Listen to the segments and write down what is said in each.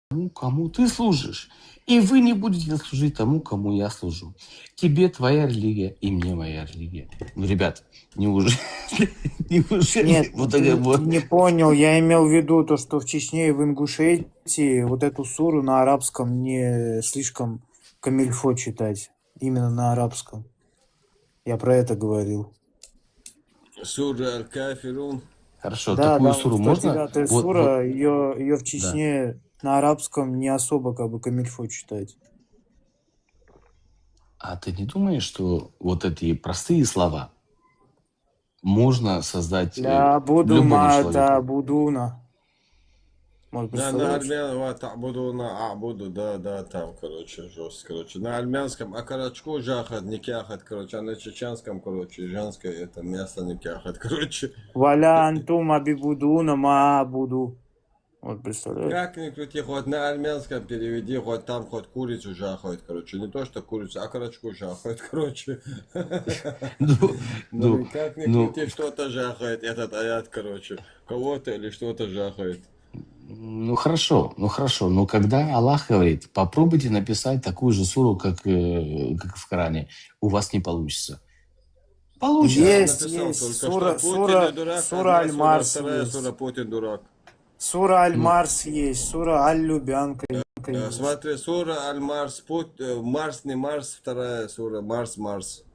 тому, кому ты служишь, и вы не будете служить тому, кому я служу. Тебе твоя религия, и мне моя религия. Ну, ребят, неужели, неужели Нет, вот ты такая вот... не понял. Я имел в виду то, что в Чечне и в Ингушетии вот эту суру на арабском не слишком камильфо читать. Именно на арабском. Я про это говорил. Сура Аль-Кафирун. Хорошо, Да, такую да, вот суру можно? 109-я Вот, сура, ее в да. Чечне на арабском не особо как бы камильфо читать. А ты не думаешь, что вот эти простые слова можно создать Ля буду любому ма та человеку? будуна. Может, На представляешь? армянском табуду на абуду, да, там, короче, жестко, короче. На армянском акарачку жахат, не кяхат, короче, а на чеченском, короче, женское это место не кяхат, короче. Валя антум абибудуна ма буду. Вот, представляешь? Как ни крути, хоть на армянском переведи, хоть там, хоть курицу жахают, короче. Не то, что курицу, а карачку жахают, короче. Ну, Ну, ну, и как ни ну, крути, что-то жахает этот аят, короче. Кого-то или что-то жахает. ну хорошо, но когда Аллах говорит, попробуйте написать такую же суру, как в Коране, у вас не получится. Я Получится. написал Есть. только что Путин и дурак, Сура одна сура, Аль-Марс вторая сура есть. Путин дурак. Сура Ну, Аль-Марс есть. Сура Аль-Любянка есть. Смотри, сура Аль-Марс, Марс не Марс, вторая сура Марс.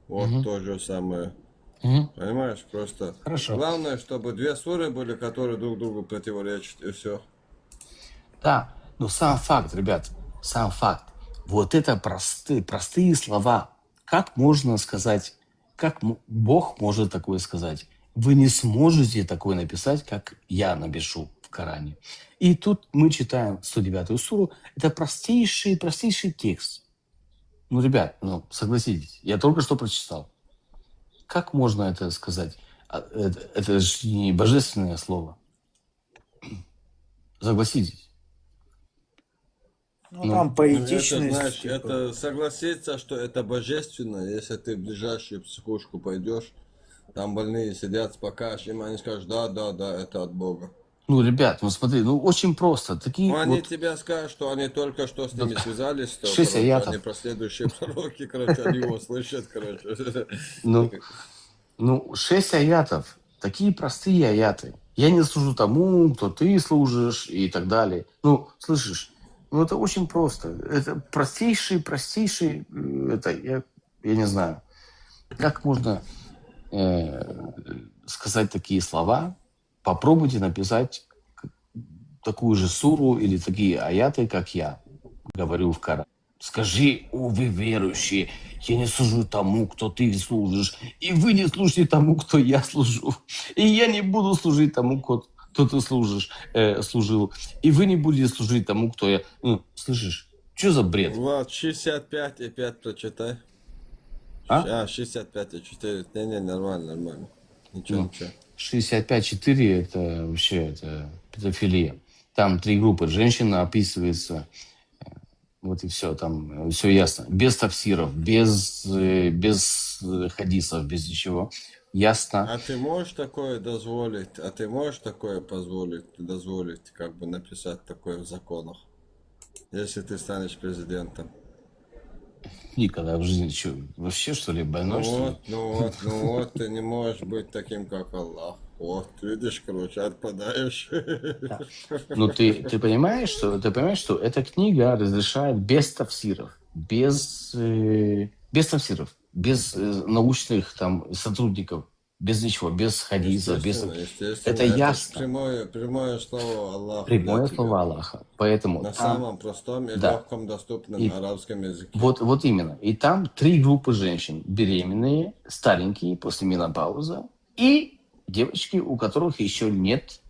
Вот мгм, то же самое. мгм. Понимаешь, просто. Хорошо. Главное, чтобы две суры были, которые друг другу противоречат, и все. Да, но сам факт, ребят, сам факт. Вот это простые слова. Как можно сказать, как Бог может такое сказать? Вы не сможете такое написать, как я напишу в Коране. И тут мы читаем 109-ю суру. Это простейший текст. Ну, ребят, ну, согласитесь, я только что прочитал. Как можно это сказать? Это же не божественное слово. Согласитесь. Ну, Ну, там Ну, это, поэтичность, знаешь, типа. это согласиться, что это божественно, если ты в ближайшую психушку пойдешь, там больные сидят с покашем, они скажут, да, это от Бога. ну, ребят, ну смотри, ну очень просто. Ну, Такие они вот тебе скажут, что они только что с ними связались, то, 6 короче, они аятов. последующие пророки, короче, они его слышат, короче. Ну, ну, 6 аятов. Такие простые аяты. Я не служу тому, кто ты служишь и так далее. Ну, слышишь? Ну, это очень просто. Это простейший, это, я не знаю. Как можно э, сказать такие слова? Попробуйте написать такую же суру или такие аяты, как я говорю в Коране. Скажи, о вы верующие, я не служу тому, кто ты служишь, и вы не служите тому, кто я служу. И я не буду служить тому, кто ты служил. И вы не будете служить тому, кто я... Ну, слышишь? Что за бред? Влад, 65 и 5 прочитай. А? 65 и 4. Не, нормально. Ну, Ничего. 65-4 это вообще это педофилия. Там 3 группы. Женщина описывается. Вот и все, там все ясно. Без тафсиров, без хадисов, без ничего. Ясно. А ты можешь такое дозволить? А ты можешь такое дозволить, как бы написать такое в законах, если ты станешь президентом? Никогда в жизни вообще, что ли, больной, что ли? Ну вот, ты не можешь быть таким, как Аллах. Вот, видишь, короче, отпадаешь. Да. Но ты понимаешь, что эта книга разрешает без тафсиров, без тафсиров, без научных там сотрудников, без ничего, без хадисов, без... Это Естественно, это ж ясно. прямое слово Аллаха для Прямое тебя. слово Аллаха. Поэтому На там, самом простом и да. легком доступном И арабском языке. вот именно. И там 3 группы женщин. Беременные, старенькие, после менопаузы. И девочки, у которых еще нет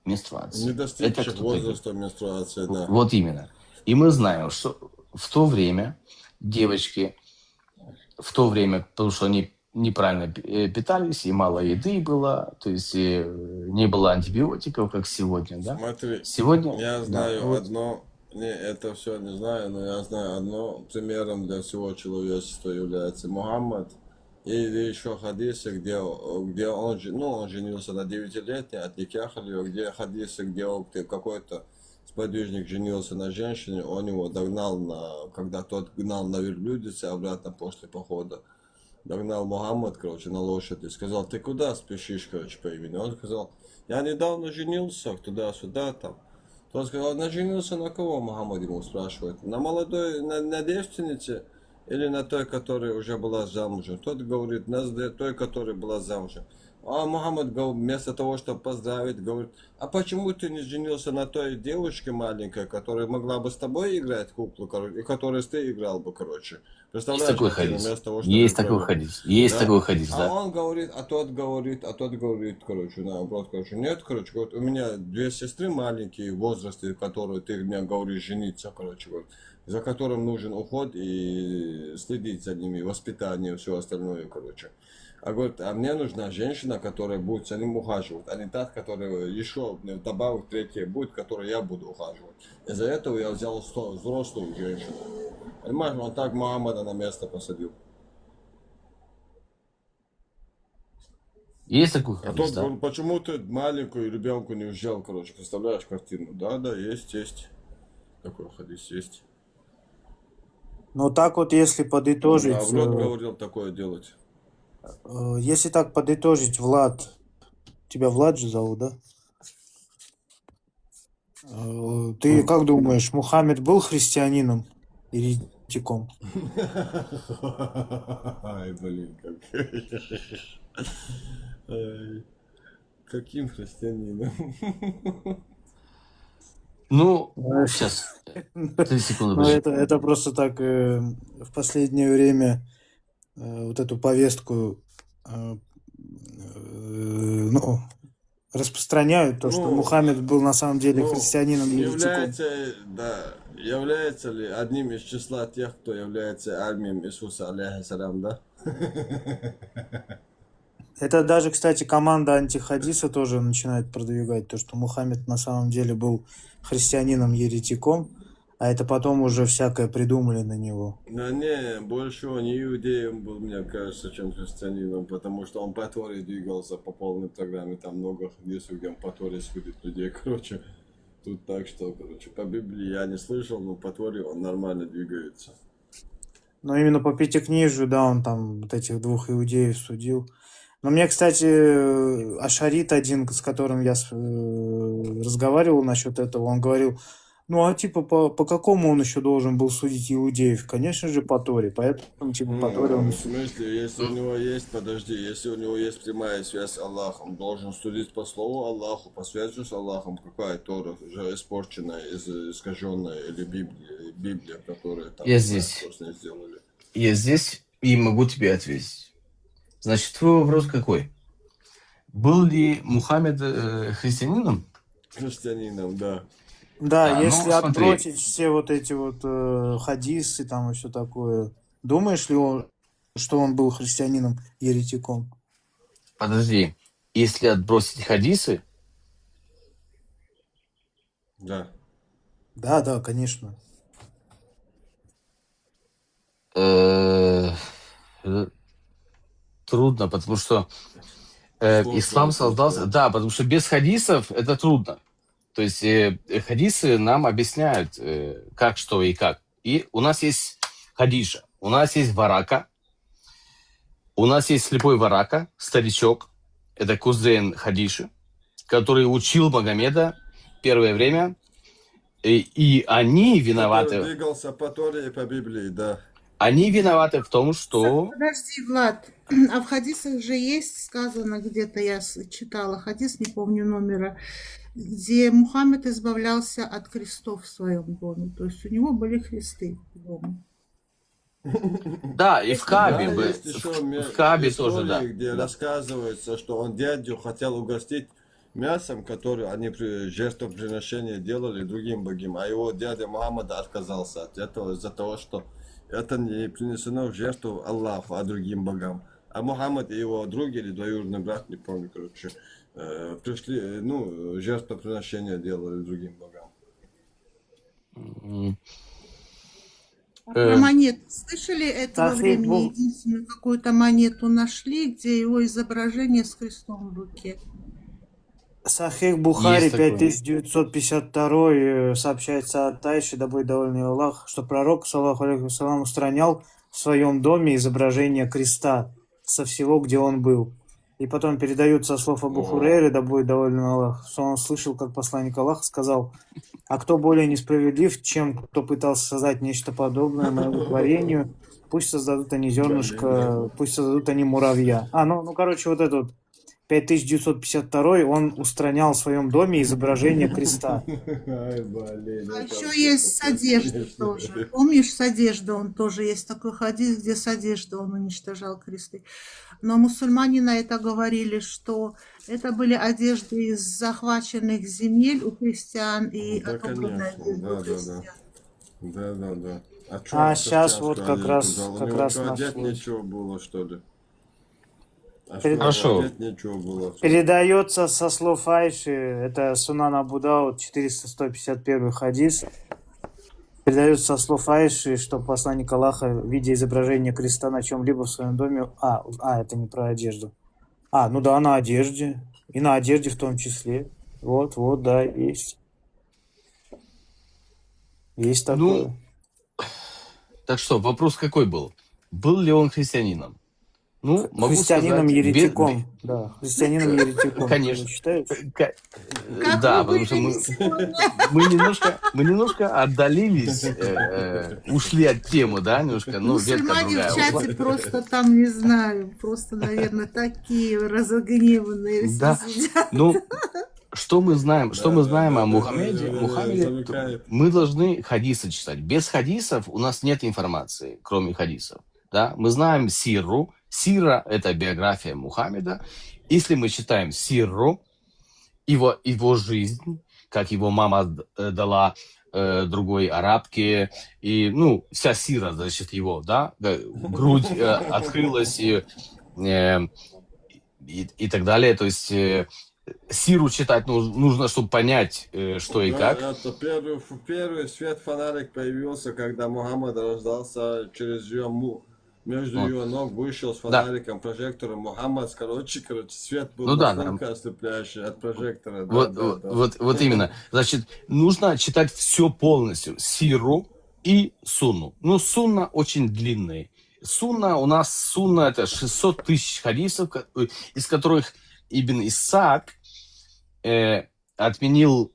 Не менструации. Это достигших кто такие? возраста менструации, да. Вот именно. И мы знаем, что в то время девочки, потому что они неправильно питались, и мало еды было, то есть не было антибиотиков, как сегодня, да? Смотри, Сегодня, я да, знаю вот, одно, не, это все не знаю, но я знаю одно, примером для всего человечества является Мухаммад. Или еще хадисы, где он женился на 9-летней, отникяхали ее, где хадисы, где он какой-то сподвижник женился на женщине, он его догнал, когда тот гнал на верблюдице обратно после похода. Догнал Мухаммад, короче, на лошади, сказал: ты куда спешишь, короче, по имени? Он сказал: я недавно женился, туда-сюда, там. Тот сказал: женился на кого? Мухаммад ему спрашивает: на молодой, на девственнице или на той, которая уже была замужем? Тот говорит: на той, которая была замужем. А Мухаммад, вместо того, чтобы поздравить, говорит: а почему ты не женился на той девушке маленькой, которая могла бы с тобой играть куклу, короче, и которой ты играл бы, короче? Есть Представляешь, такой картину, хадис. вместо того, чтобы Есть такой провел. хадис. Есть Да? такой хадис, А да. он говорит, а тот говорит, короче, наоборот, короче, нет, короче, говорит, у меня две сестры маленькие в возрасте, которые ты мне говоришь жениться, короче, говорит, за которым нужен уход и следить за ними, воспитание, все остальное, короче. А говорит, а мне нужна женщина, которая будет за ним ухаживать, а не та, которая еще добавок третья будет, которой я буду ухаживать. Из-за этого я взял взрослую женщину. Понимаешь, он так Мухаммада на место посадил. Есть такой А хадис, тот да. говорит: почему ты маленькую ребенку не взял, короче, представляешь картину? Да, да, есть. Такой хадис есть. Но так вот, если А подытожить, в рот говорил такое делать. если так подытожить, Влад, тебя Влад же зовут, да? Ты как думаешь, Мухаммед был христианином или еретиком? Ай, блин, как. Ай, каким христианином? Ну, Э, сейчас, 3 секунды, Ну, подожди. это просто так в последнее время вот эту повестку ну, распространяют, то, что Ну, Мухаммед был на самом деле христианином еретиком. является ли одним из числа тех, кто является армией Иисуса, алейхиссалям, да? Это даже, кстати, команда антихадиса тоже начинает продвигать то, что Мухаммед на самом деле был христианином-еретиком, а это потом уже всякое придумали на него. Да не, больше он иудеем был, мне кажется, чем христианином, потому что он по Торе двигался по полной программе, там много хадисов, где он по Торе судит людей, короче. Тут так что, короче, по Библии я не слышал, но по Торе он нормально двигается. Но именно по Пятикнижию, да, он там вот этих двух иудеев судил. Но мне, кстати, Ашарит один, с которым я разговаривал насчет этого, он говорил, ну а типа по какому он еще должен был судить иудеев? Конечно же по Торе, поэтому типа по Торе он и В судил. смысле, если у него есть, подожди, если у него есть прямая связь с Аллахом, должен судить по слову Аллаху, по связи с Аллахом, какая Тора уже испорченная, искаженная, или Библия, которая там, Я не знаю, здесь. что с ней сделали. Я здесь и могу тебе ответить. Значит, твой вопрос какой? Был ли Мухаммед христианином? Христианином, да. Да, Ну если смотри, отбросить все вот эти вот хадисы там и все такое, думаешь ли он, что он был христианином-еретиком? подожди. Если отбросить хадисы, Да. Да, конечно. э, э, трудно, потому что Сложно ислам очень, создался... да. Да, потому что без хадисов это трудно. То есть хадисы нам объясняют, как, что и как. И у нас есть хадиша, у нас есть варака, у нас есть слепой варака, старичок, это кузен хадиши, который учил Магомеда первое время, и они Который виноваты. двигался по Торе и по Библии, да. Они виноваты в том, что... Подожди, Влад, а в хадисах же есть сказано, где-то я читала хадис, не помню номера, где Мухаммед избавлялся от крестов в своем доме. То есть у него были кресты дома. Да, и в Каабе, Да, есть еще в Каабе тоже, да. истории, где Да. рассказывается, что он дядю хотел угостить мясом, которое они при жертвоприношении делали другим богам, а его дядя Мухаммада отказался от этого из-за того, что это не принесено в жертву Аллаху, а другим богам. А Мухаммад и его друг или двоюродный брат, не помню, короче, пришли, жертвоприношения делали другим богам. М, А про э, монету слышали этого Тахид времени? был. Единственную какую-то монету нашли, где его изображение с крестом в руке. Сахих Бухари Есть такое. 5952 сообщается от Тайши, да будет доволен его Аллах, что пророк, саллаху алейхи вассалам, устранял в своем доме изображение креста со всего, где он был. И потом передают со слов Абу О. Хурейры, да будет доволен его Аллах, что он слышал, как посланник Аллаха сказал: «А кто более несправедлив, чем кто пытался создать нечто подобное моему творению? Пусть создадут они зернышко, пусть создадут они муравья». Короче, вот этот 5952 он устранял в своем доме изображение креста. Ай, блин, А это еще вообще есть с одеждой конечно. тоже. Помнишь, с одеждой он тоже есть такой хадис, где с одеждой он уничтожал кресты. Но мусульмане на это говорили, что это были одежды из захваченных земель у христиан и Да, отобранные конечно, одежды у да. христиан. Да. А чё А он сейчас вот христианскую как одежду раз, дал? У как него раз что, одеть нашлось. нечего было, что ли? А Перед- что, Хорошо. одеть нечего было? Передается со слов Айши, это Сунан Абу Дауд, 451 хадис. Передается со слов Айши, что посланник Аллаха, видя изображение креста на чем-либо в своем доме... это не про одежду. На одежде. И на одежде в том числе. Вот, да, есть. Есть такое. Ну, так что, вопрос какой был? Был ли он христианином? Ну, могу Христианином сказать... еретиком. Да, христианином еретиком. Конечно. Ты считаешь? Ка- Как Да, вы потому что были сегодня? мы немножко отдалились, ушли от темы, да, немножко, ветка Мусульмане другая в ушла. чате просто там, не знаю, просто, наверное, такие разогневанные Да, сидят. ну, что мы знаем о Мухаммеде? Замыкает. Мы должны хадисы читать. Без хадисов у нас нет информации, кроме хадисов. Да? Мы знаем сирру. Сира – это биография Мухаммеда. Если мы читаем сирру, его жизнь, как его мама дала другой арабке, и, вся сира, значит, его, да, грудь открылась и так далее. То есть сиру читать нужно, чтобы понять, что и как. Это первый свет фонарик появился, когда Мухаммад рождался, через ее между Вот. ее ног вышел с Да. фонариком, прожектором. Мухаммад, короче, свет был Ну да, настолько ослепляющий от прожектора. Вот именно. Значит, нужно читать все полностью. Сиру и сунну. Сунна очень длинный. Сунна это 600 тысяч хадисов, из которых Ибн Исаак отменил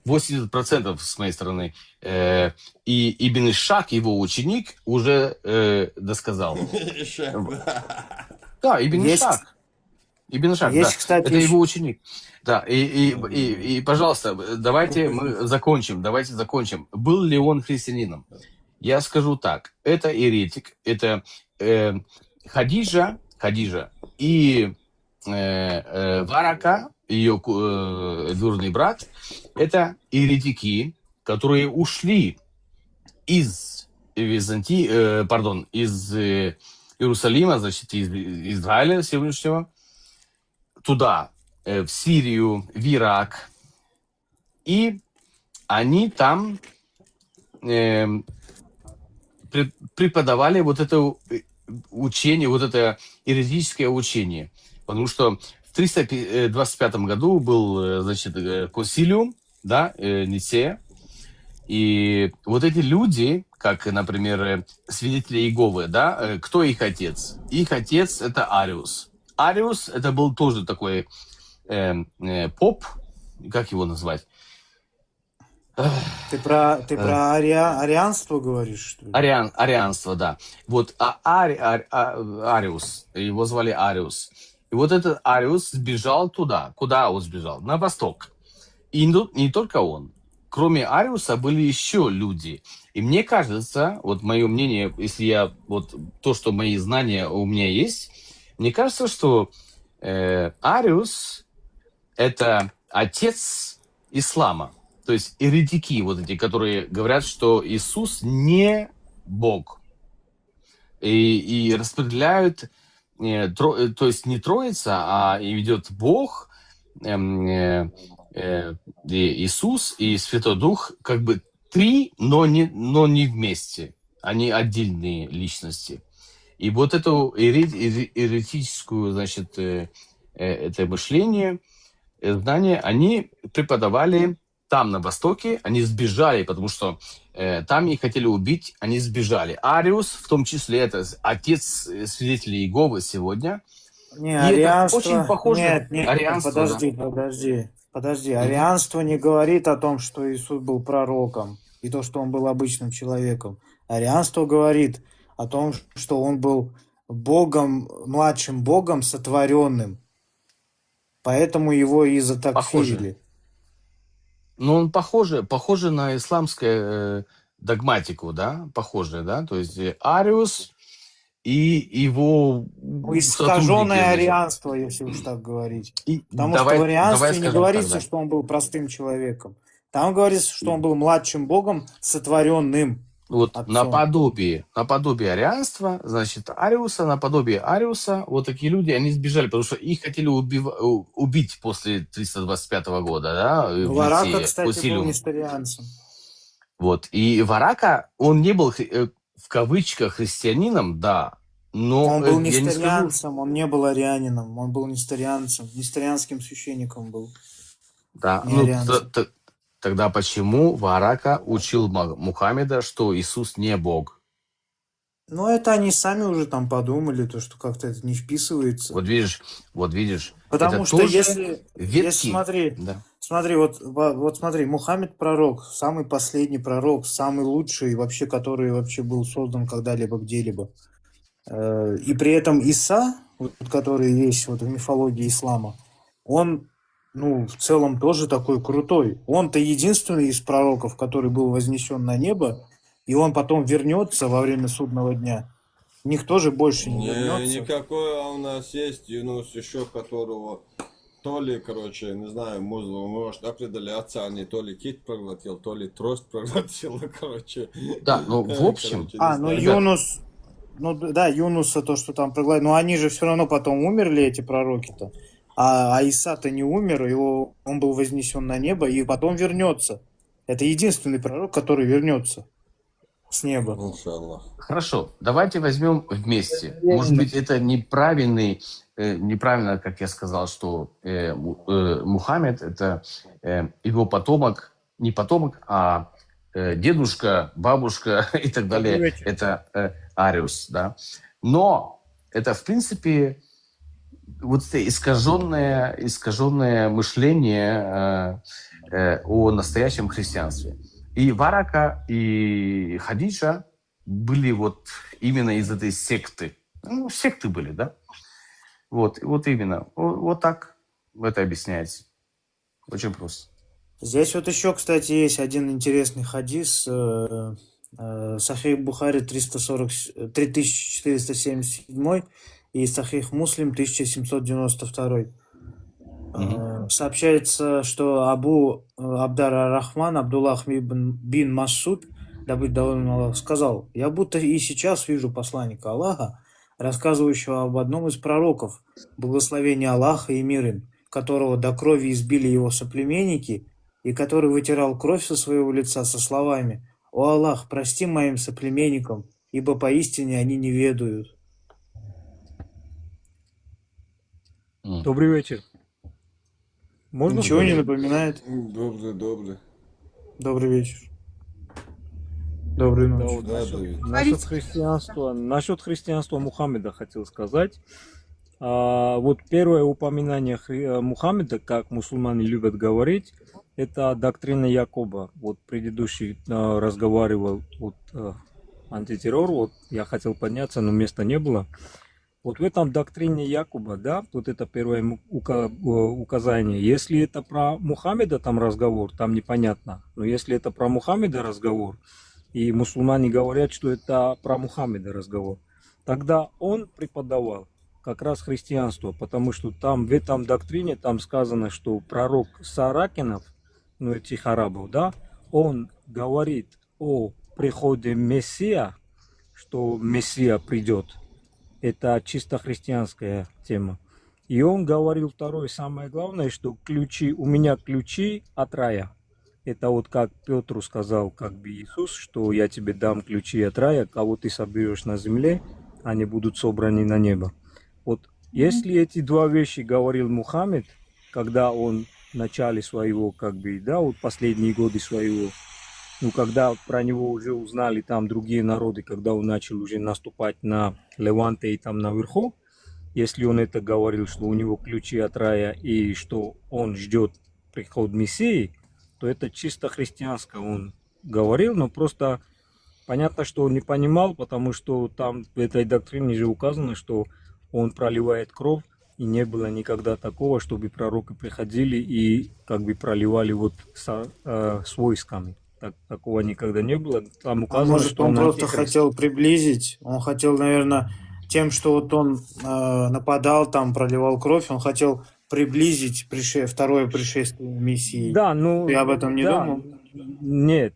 80% с моей стороны. И Ибн Ишак, его ученик, уже досказал. Да, Ибн Есть- Ишак. Ибн Ишак, Есть, да. кстати, Это еще- его ученик. Да, и, пожалуйста, давайте мы закончим. Был ли он христианином? Я скажу так. Это еретик, это Хадиджа и Варака, ее двоюродный брат, это еретики, которые ушли из Иерусалима, значит, из Израиля сегодняшнего, туда, в Сирию, в Ирак. И они там преподавали вот это учение, вот это еретическое учение. Потому что в 325 году был, значит, консилиум, да, Ницея. И вот эти люди, как, например, свидетели Иеговы, да, кто их отец? Их отец – это Ариус. Ариус – это был тоже такой поп, как его назвать? Ты про арианство говоришь, что ли? Арианство, да. Вот Ариус, его звали Ариус. И вот этот Ариус сбежал туда. Куда он сбежал? На восток. И не только он. Кроме Ариуса были еще люди. И мне кажется, вот мое мнение, если то, что мои знания у меня есть, мне кажется, что Ариус – это отец ислама. То есть еретики вот эти, которые говорят, что Иисус не Бог. И распределяют, то есть не Троица, а идет Бог, Иисус и Святой Дух, как бы три, но не вместе. Они отдельные личности. И вот эту еретическую, значит, это мышление, знания, они преподавали там, на Востоке, они сбежали, потому что там их хотели убить, они сбежали. Ариус, в том числе, это отец свидетелей Иеговы сегодня. Не, И это очень арианство... похоже Нет, на нет, арианство, да. подожди. Мгм. Арианство не говорит о том, что Иисус был пророком и то, что он был обычным человеком. Арианство говорит о том, что он был Богом, младшим Богом, сотворенным. Поэтому его и Похоже. затакфирили. Но он похоже на исламскую догматику, да, похоже, да, то есть Ариус и его Искаженное сотрудники, значит. арианство, если уж так говорить. И Потому что в давай арианстве не скажем так, говорится, да. что он был простым человеком. Там говорится, что он был младшим Богом, сотворенным Вот отцом. наподобие арианства, значит, Ариуса, наподобие Ариуса, вот такие люди, они сбежали, потому что их хотели убить после 325 года, да, в Варака, Ницее, по кстати, был силу. несторианцем. Вот, и Варака, он не был, в кавычках, христианином, да, но Он был я не скажу, несторианцем, он не был арианином, он был несторианцем, несторианским священником был, да, не ну, арианцем. тогда почему Варака учил Мухаммеда, что Иисус не Бог? Но это они сами уже там подумали, то, что как-то это не вписывается. Вот видишь, Потому это что тоже если ветки. смотри, Да. смотри, вот смотри, Мухаммед пророк, самый последний пророк, самый лучший вообще, который вообще был создан когда-либо где-либо. И при этом Иса, вот, который есть вот в мифологии ислама, он, ну, в целом тоже такой крутой. Он-то единственный из пророков, который был вознесен на небо, и он потом вернется во время судного дня. Никто же больше не Не, вернется. никакой, а у нас есть Юнус еще, которого то ли, короче, не знаю, может определяться, а не то ли кит проглотил, то ли трость проглотил, короче. Да, ну, в общем, Короче, не Ну знаю. ребят, Юнус, ну да, Юнуса то, что там проглотил, но они же все равно потом умерли, эти пророки-то. А Иса-то не умер, он был вознесен на небо и потом вернется. Это единственный пророк, который вернется с неба. Иншаллах. хорошо, давайте возьмем вместе. Может быть, это неправильно, как я сказал, что Мухаммед это его потомок, не потомок, а дедушка, бабушка и так далее. вечер. Это Ариус, да. Но это, в принципе, вот это искаженное мышление о настоящем христианстве. И Варака, и Хадиджа были вот именно из этой секты. Ну, секты были, да? Вот именно. Вот так это объясняется. Очень просто. Здесь вот еще, кстати, есть один интересный хадис. Сахих Бухари 3477 и Сахих Муслим 1792. Сообщается, что Абу Абдар ар-Рахман Абдуллах бин Масуд, да будет доволен Аллах, сказал: «Я будто и сейчас вижу посланника Аллаха, рассказывающего об одном из пророков, благословение Аллаха и мир им, которого до крови избили его соплеменники, и который вытирал кровь со своего лица со словами: „О Аллах, прости моим соплеменникам, ибо поистине они не ведают“». Добрый вечер. Можно? Ничего не напоминает? Добрый. Добрый вечер. Доброй Да, ночи. вот Да, Давид. насчет христианства Мухаммеда хотел сказать. Вот первое упоминание Мухаммеда, как мусульмане любят говорить, это доктрина Якоба. Вот предыдущий разговаривал антитеррор, вот я хотел подняться, но места не было. Вот в этом доктрине Якоба, да, вот это первое указание. Если это про Мухаммеда там разговор, там непонятно. Но если это про Мухаммеда разговор, и мусульмане говорят, что это про Мухаммеда разговор, тогда он преподавал как раз христианство, потому что там в этом доктрине там сказано, что пророк Саракинов, ну этих арабов, да, он говорит о приходе Мессия, что Мессия придет. Это чисто христианская тема. И он говорил второе, самое главное, что у меня ключи от рая. Это вот как Петру сказал, как бы Иисус, что я тебе дам ключи от рая, кого ты соберешь на земле, они будут собраны на небо. Вот Если эти два вещи говорил Мухаммед, когда он в начале своего, как бы, да, вот последние годы своего, ну, когда про него уже узнали там другие народы, когда он начал уже наступать на Леванте и там наверху, если он это говорил, что у него ключи от рая и что он ждет приход Мессии, то это чисто христианско он говорил, но просто понятно, что он не понимал, потому что там в этой доктрине же указано, что он проливает кровь, и не было никогда такого, чтобы пророки приходили и как бы проливали вот с войсками. Такого никогда не было. Там А указано, может, что он он просто антихрист. хотел приблизить, он хотел, наверное, тем, что вот он нападал, там, проливал кровь, он хотел приблизить второе пришествие Мессии. Да, ну, Ты об этом не да, думал? нет,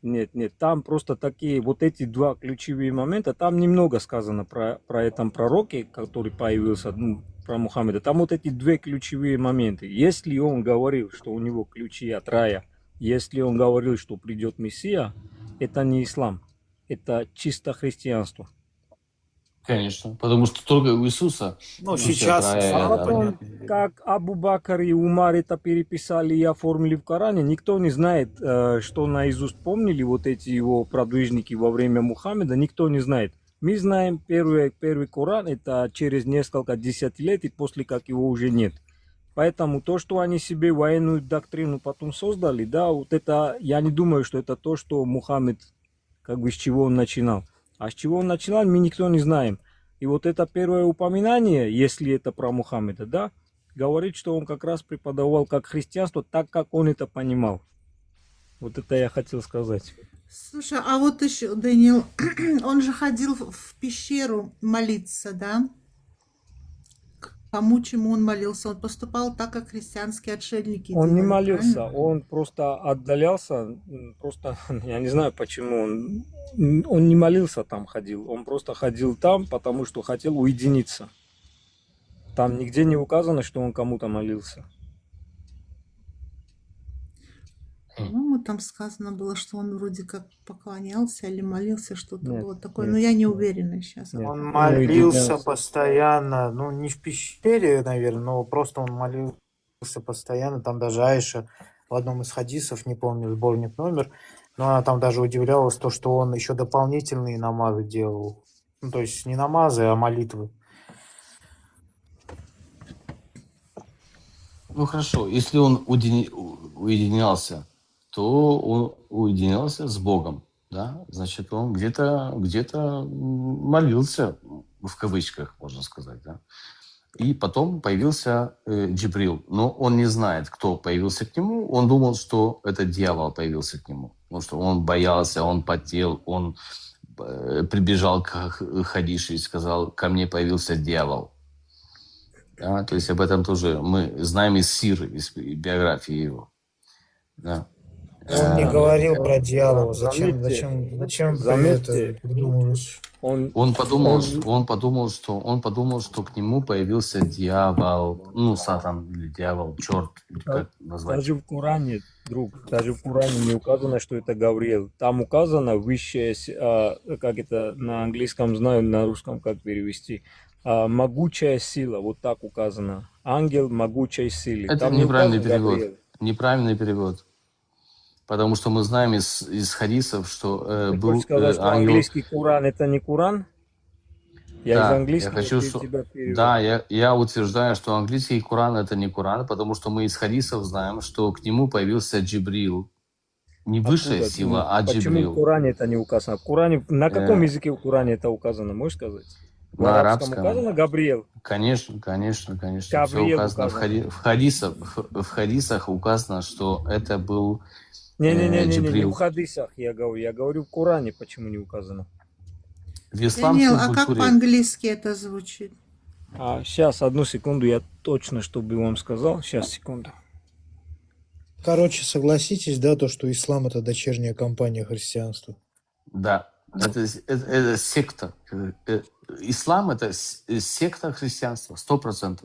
там просто такие, вот эти два ключевые момента, там немного сказано про этом пророке, который появился, ну, про Мухаммеда, там вот эти две ключевые моменты. Если он говорил, что у него ключи от рая, если он говорил, что придет Мессия, это не ислам, это чисто христианство. Конечно. Потому что только у Иисуса Ну, ключи от сейчас рая, А стало да. потом, понятно. как Абу Бакр и Умар это переписали и оформили в Коране, никто не знает, что наизусть помнили вот эти его продвижники во время Мухаммеда, никто не знает. Мы знаем первый Коран, это через несколько десятилетий, после как его уже нет. Поэтому то, что они себе военную доктрину потом создали, да, вот это, я не думаю, что это то, что Мухаммед, как бы с чего он начинал. А с чего он начинал, мы никто не знаем. И вот это первое упоминание, если это про Мухаммеда, да, говорит, что он как раз преподавал как христианство, так как он это понимал. Вот это я хотел сказать. Слушай, а вот еще, Даниил, он же ходил в пещеру молиться, да? Кому чему он молился? Он поступал так, как христианские отшельники Он не делали, молился, правильно? он просто отдалялся, просто, я не знаю почему, он не молился там ходил, он просто ходил там, потому что хотел уединиться. Там нигде не указано, что он кому-то молился. По-моему, там сказано было, что он вроде как поклонялся или молился, что-то Нет, было такое. нет, Но я не нет, уверена сейчас. нет. Он Он молился уединялся. постоянно, ну, не в пещере, наверное, но просто он молился постоянно. Там даже Аиша в одном из хадисов, не помню сборник номер, но она там даже удивлялась, то, что он еще дополнительные намазы делал. Ну, то есть не намазы, а молитвы. Ну хорошо, если он уединялся, то он уединялся с Богом, да? Значит, он где-то молился, в кавычках, можно сказать, да? И потом появился Джибрил. Но он не знает, кто появился к нему. Он думал, что это дьявол появился к нему. Потому что он боялся, он потел, он прибежал к Хадише и сказал, ко мне появился дьявол. Да, то есть об этом тоже мы знаем из Сиры, из биографии его. Да. Он не говорил про дьявола. Зачем ты Заметьте, это придумываешь? Он подумал, что к нему появился дьявол, ну, сатан или дьявол, черт, или как назвать. Даже в Коране, друг, даже в Коране не указано, что это Гавриил. Там указано высшая, как это на английском знаю, на русском как перевести, могучая сила, вот так указано. Ангел могучей силы. Это Там не неправильный указано перевод. Гавриил. Неправильный перевод. Потому что мы знаем из хадисов, что Ты был хочешь сказать, что ангел. английский Коран это не Коран? Я из Да, английского я хочу, тебя перевел. да, я утверждаю, что английский Коран это не Коран, потому что мы из хадисов знаем, что к нему появился Джибрил. Не высшая Откуда? сила, а Почему в Джибрил. Коране это не указано? В Коране, на каком Э, языке в Коране это указано, можешь сказать? В на арабском арабском. указано Габриэл? Конечно. Все Гавриил указано указано. в хадисах указано, что это был Не в Джибрил. хадисах я говорю в Коране, почему не указано. В Даниил, исламской а как культуре. по-английски это звучит? Сейчас, одну секунду, я точно, чтобы вам сказал. Сейчас, секунду. Короче, согласитесь, да, то, что ислам это дочерняя компания христианства. Да, это секта. Ислам это секта христианства, 100%.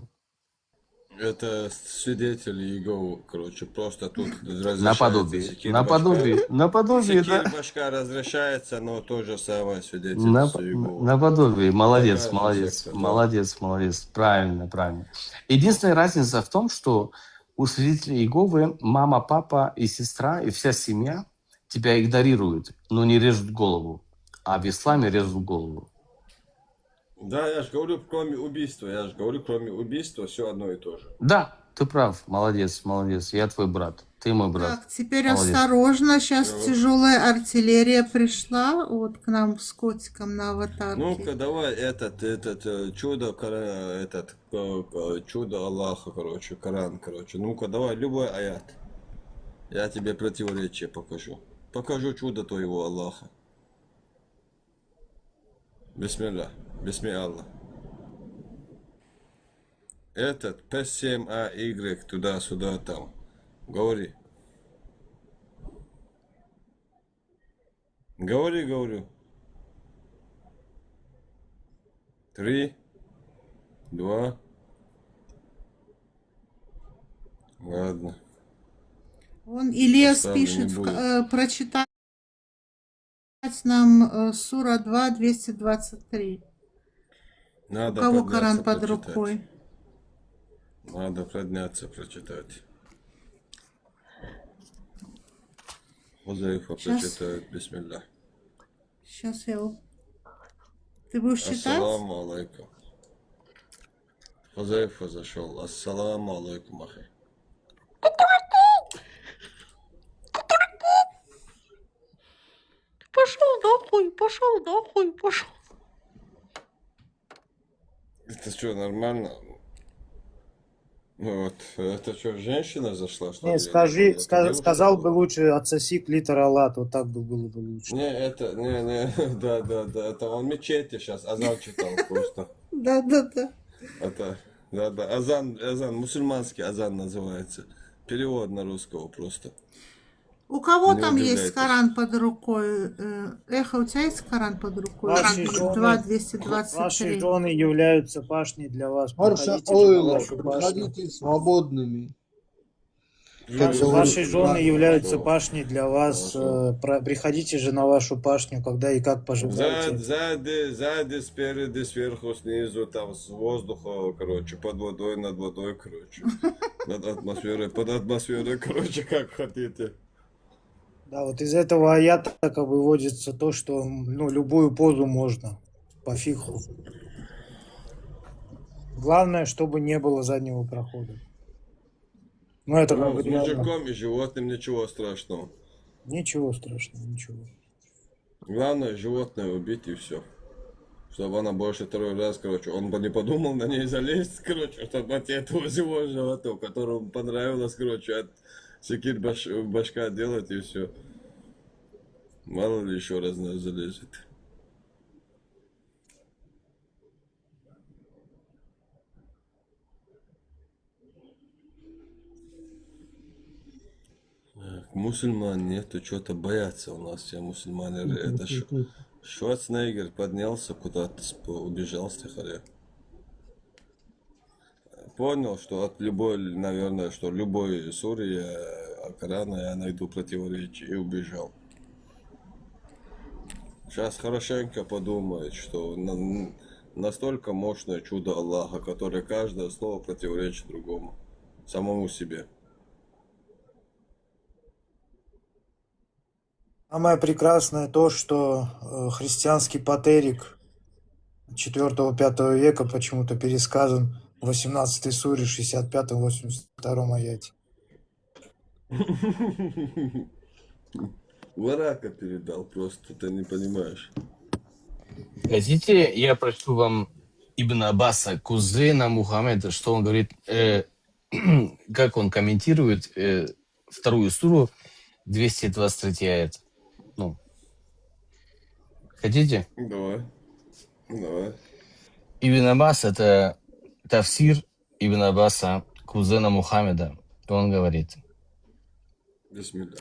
Это свидетели Иеговы, короче, просто тут разрешается Наподобие. секир Наподобие. башка. Наподобие, Секир да. башка разрешается, но то же самое свидетельство Иеговы. Наподобие. Молодец, Такая же молодец. секта, да. Молодец, молодец. Правильно, правильно. Единственная разница в том, что у свидетелей Иеговы мама, папа и сестра, и вся семья тебя игнорируют, но не режут голову. А в исламе режут голову. Да, я же говорю, кроме убийства, все одно и то же. Да, ты прав. Молодец, молодец. Я твой брат. Ты мой брат. Так, теперь Молодец. осторожно, сейчас Ну. тяжелая артиллерия пришла вот к нам с котиком на аватарке. Ну-ка, давай чудо Аллаха, короче, Коран, короче. Ну-ка, давай любой аят. Я тебе противоречие покажу. Покажу чудо твоего Аллаха. Бисмилля. Бисми Аллах. Этот P7AY туда-сюда там. Говори. Говорю. 3, 2. Ладно. Вон Ильяс Поставлю, пишет, не будет. прочитать нам сура 2, 223. У Надо кого подняться, Коран под прочитать. рукой? Надо подняться, прочитать. Хузайфа Щас. прочитает, бисмилля. Сейчас я... Ты будешь читать? Ассаламу алейкум. Хузайфа зашел. Ассаламу алейкум, ахи. Пошел нахуй. Это что, нормально? Ну вот, это что, женщина зашла, что ли? Не, Это девушка сказал бы была? лучше отсоси клитор Аллат, вот так было бы лучше. Не, да, это он в мечети сейчас, азан читал просто. Да. Это, да, азан, мусульманский азан называется. Перевод на русского просто. У кого Не там есть удивляйтесь. Коран под рукой? Эхо, у тебя есть Коран под рукой? Ваши 2, жены 223. являются пашней для вас. Марша Приходите же на Ойла, вашу пашню. приходите свободными. Ваши жены являются Хорошо. пашней для вас. Приходите же на вашу пашню, когда и как пожелаете. Сзади, спереди, сверху, снизу, там с воздуха, короче, под водой, над водой, короче. Над атмосферой, под атмосферой, короче, как хотите. Да, вот из этого аята как бы выводится то, что любую позу можно по фикху. Главное, чтобы не было заднего прохода. Ну, это как Ну, бы с реально. мужиком и животным ничего страшного. Ничего страшного, ничего. Главное животное убить и все. Чтобы она больше второй раз, короче, он бы не подумал на ней залезть, короче, чтобы от этого всего живота, которому понравилось, короче, от секир башка делать и все. Мало ли еще раз нас залезет. Мусульман нету, что-то боятся у нас все мусульмане. Это Шварценеггер поднялся куда-то, убежал с Тихаря. Понял, что от любой, наверное, что любой суре Корана я найду противоречие и убежал. Сейчас хорошенько подумает, что настолько мощное чудо Аллаха, которое каждое слово противоречит другому, самому себе. Самое прекрасное то, что христианский патерик 4-5 века почему-то пересказан в 18 суре 65-82 аяте. Варака передал, просто ты не понимаешь. Хотите, я прочту вам Ибн Аббаса, кузена Мухаммеда, что он говорит, как он комментирует вторую суру, 223 аят. Ну, хотите? Давай. Ибн Аббас — это тафсир Ибн Аббаса, кузена Мухаммеда. Он говорит, Бисмилля.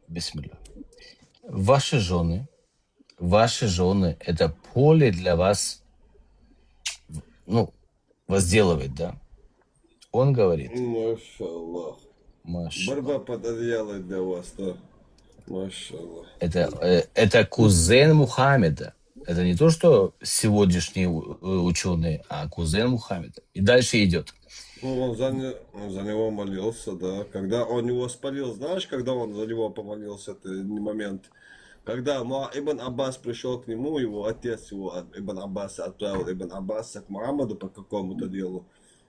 бисмилля, ваши жены — это поле для вас, возделывать, да? Он говорит, Машаллах. Маша, Борьба под одеяло для вас, да? Машаллах. это кузен Мухаммеда. Это не то, что сегодняшние ученые, а кузен Мухаммеда. И дальше идет. Ну, он за него молился, да. Когда он его спалил, знаешь, когда он за него помолился, это момент. Когда Ибн Аббас пришел к нему, его отец его, Ибн Аббас, отправил Ибн Аббаса к Мухаммаду по какому-то делу.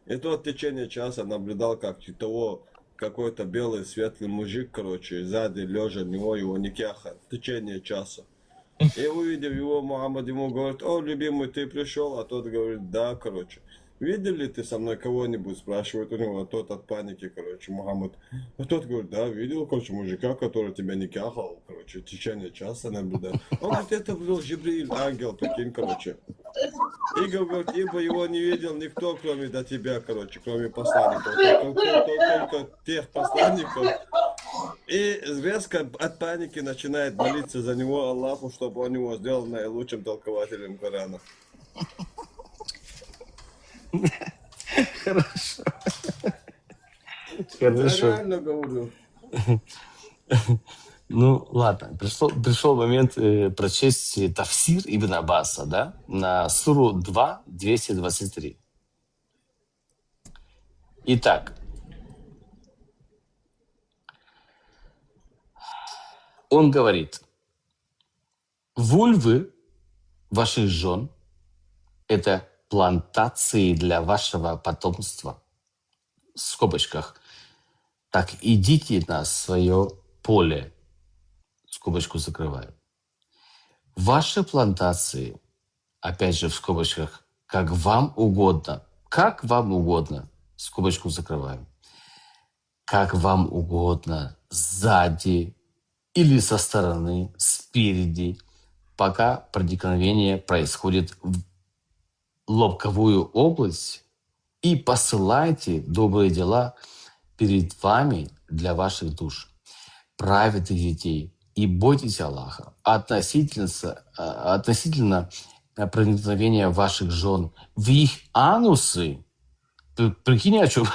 И тот в течение часа наблюдал, как того какой-то белый светлый мужик, короче, сзади лежа него, его никяха в течение часа. И увидев его, Мухаммад ему говорит: о, любимый, ты пришел? А тот говорит: да, короче. Видел ли ты со мной кого-нибудь? Спрашивает у него, а тот от паники, короче, Мухаммад. А тот говорит: да, видел, короче, мужика, который тебя никяхал, короче, в течение часа наблюдает. Он говорит: это был Джибриль, ангел, прикинь, короче. И говорит: ибо его не видел никто, кроме до тебя, короче, кроме посланников. Только тех посланников. И резко от паники начинает молиться за него Аллаху, чтобы он его сделал наилучшим толкователем Корана. Хорошо. Я Хорошо. реально говорю. Ну, ладно. Пришел момент прочесть Тафсир Ибн Аббаса, да? На суру 2, 223. Итак, он говорит, вульвы ваших жен – это плантации для вашего потомства, в скобочках. Так идите на свое поле, скобочку закрываю. Ваши плантации, опять же в скобочках, как вам угодно, скобочку закрываю, как вам угодно, сзади или со стороны, спереди, пока проникновение происходит в лобковую область, и посылайте добрые дела перед вами для ваших душ, праведных детей, и бойтесь Аллаха относительно проникновения ваших жен в их анусы. Ты прикинь, о чем?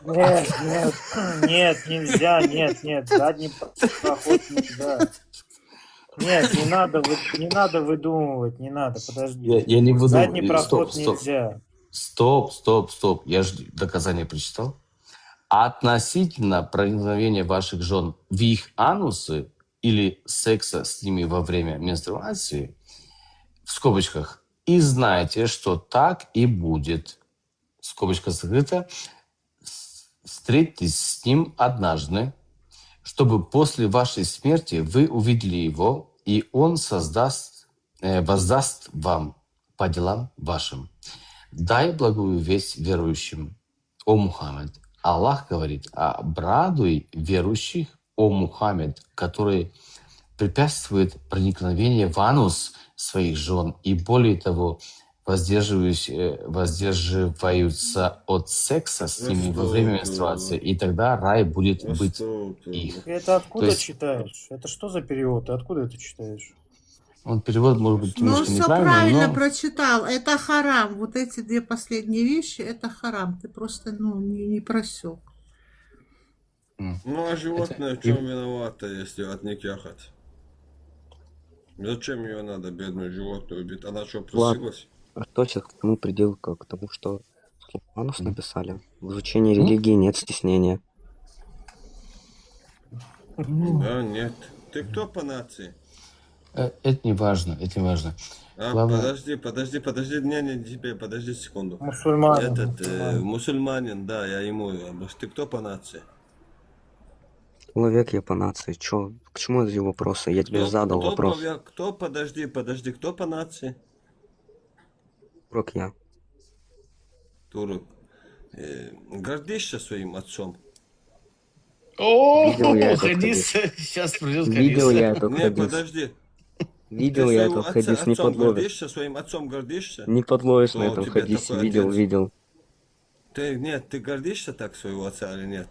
Нет, нельзя, нет, задний проход нельзя. Нет, не надо выдумывать, не надо, подожди. Я не буду... Задний проход Стоп. нельзя. Стоп. Я же доказание прочитал. Относительно проникновения ваших жен в их анусы или секса с ними во время менструации, в скобочках, и знайте, что так и будет. Скобочка закрыта. Встретитесь с ним однажды, чтобы после вашей смерти вы увидели его, и он воздаст вам по делам вашим. Дай благую весть верующим, о Мухаммед. Аллах говорит, обрадуй верующих, о Мухаммед, которые препятствуют проникновению в анус своих жен и, более того, воздерживаются от секса с ними во время менструации, и тогда рай будет быть их. Ты это откуда То есть- читаешь? Это что за перевод? Ты откуда это читаешь? Он перевод может быть Ну, немножко все неправильный, правильно но... прочитал. Это харам. Вот эти две последние вещи, это харам. Ты просто, не просек. Ну а животное в чем виновато, если от никяхать? Зачем ее надо, бедную животную, убить? Она что, просилась? Точно к тому пределу, к тому, что Анус написали. В изучении религии нет стеснения. Да, нет. Ты кто по нации? Это не важно, Главное- Подожди, не тебе, подожди секунду. Мусульманин. Мусульманин, да, я ему. Ты кто по нации? Человек я по нации. Чё? К чему эти вопросы? Я тебе задал вопрос. Подожди, кто по нации? Турок я. Турок. Гордишься своим отцом? О, Видел я этот хадис. Сейчас придет Видел хадис. я этот Не, хадис. подожди. Видел Ты я своего этот хадис, не отцом подловишь. гордишься? Своим отцом гордишься? Не подловишь Кто на у этом тебя хадисе. такой Видел, отец? видел. Ты гордишься так своего отца или нет?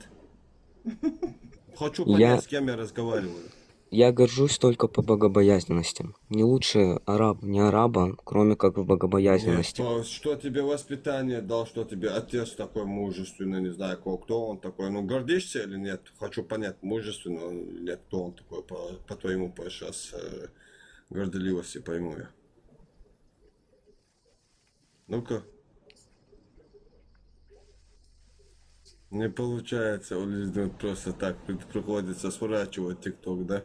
Хочу Я- понять, с кем я разговариваю. Я горжусь только по богобоязненности. Не лучше араб, не араба, кроме как в Нет, богобоязненности. что тебе воспитание дал, что тебе отец такой мужественный, не знаю, кто он такой. Ну, гордишься или нет? Хочу понять, мужественный он или нет, кто он такой, по твоему сейчас горделивости пойму я. Ну-ка. Не получается, просто так приходится сворачивать ТикТок, да?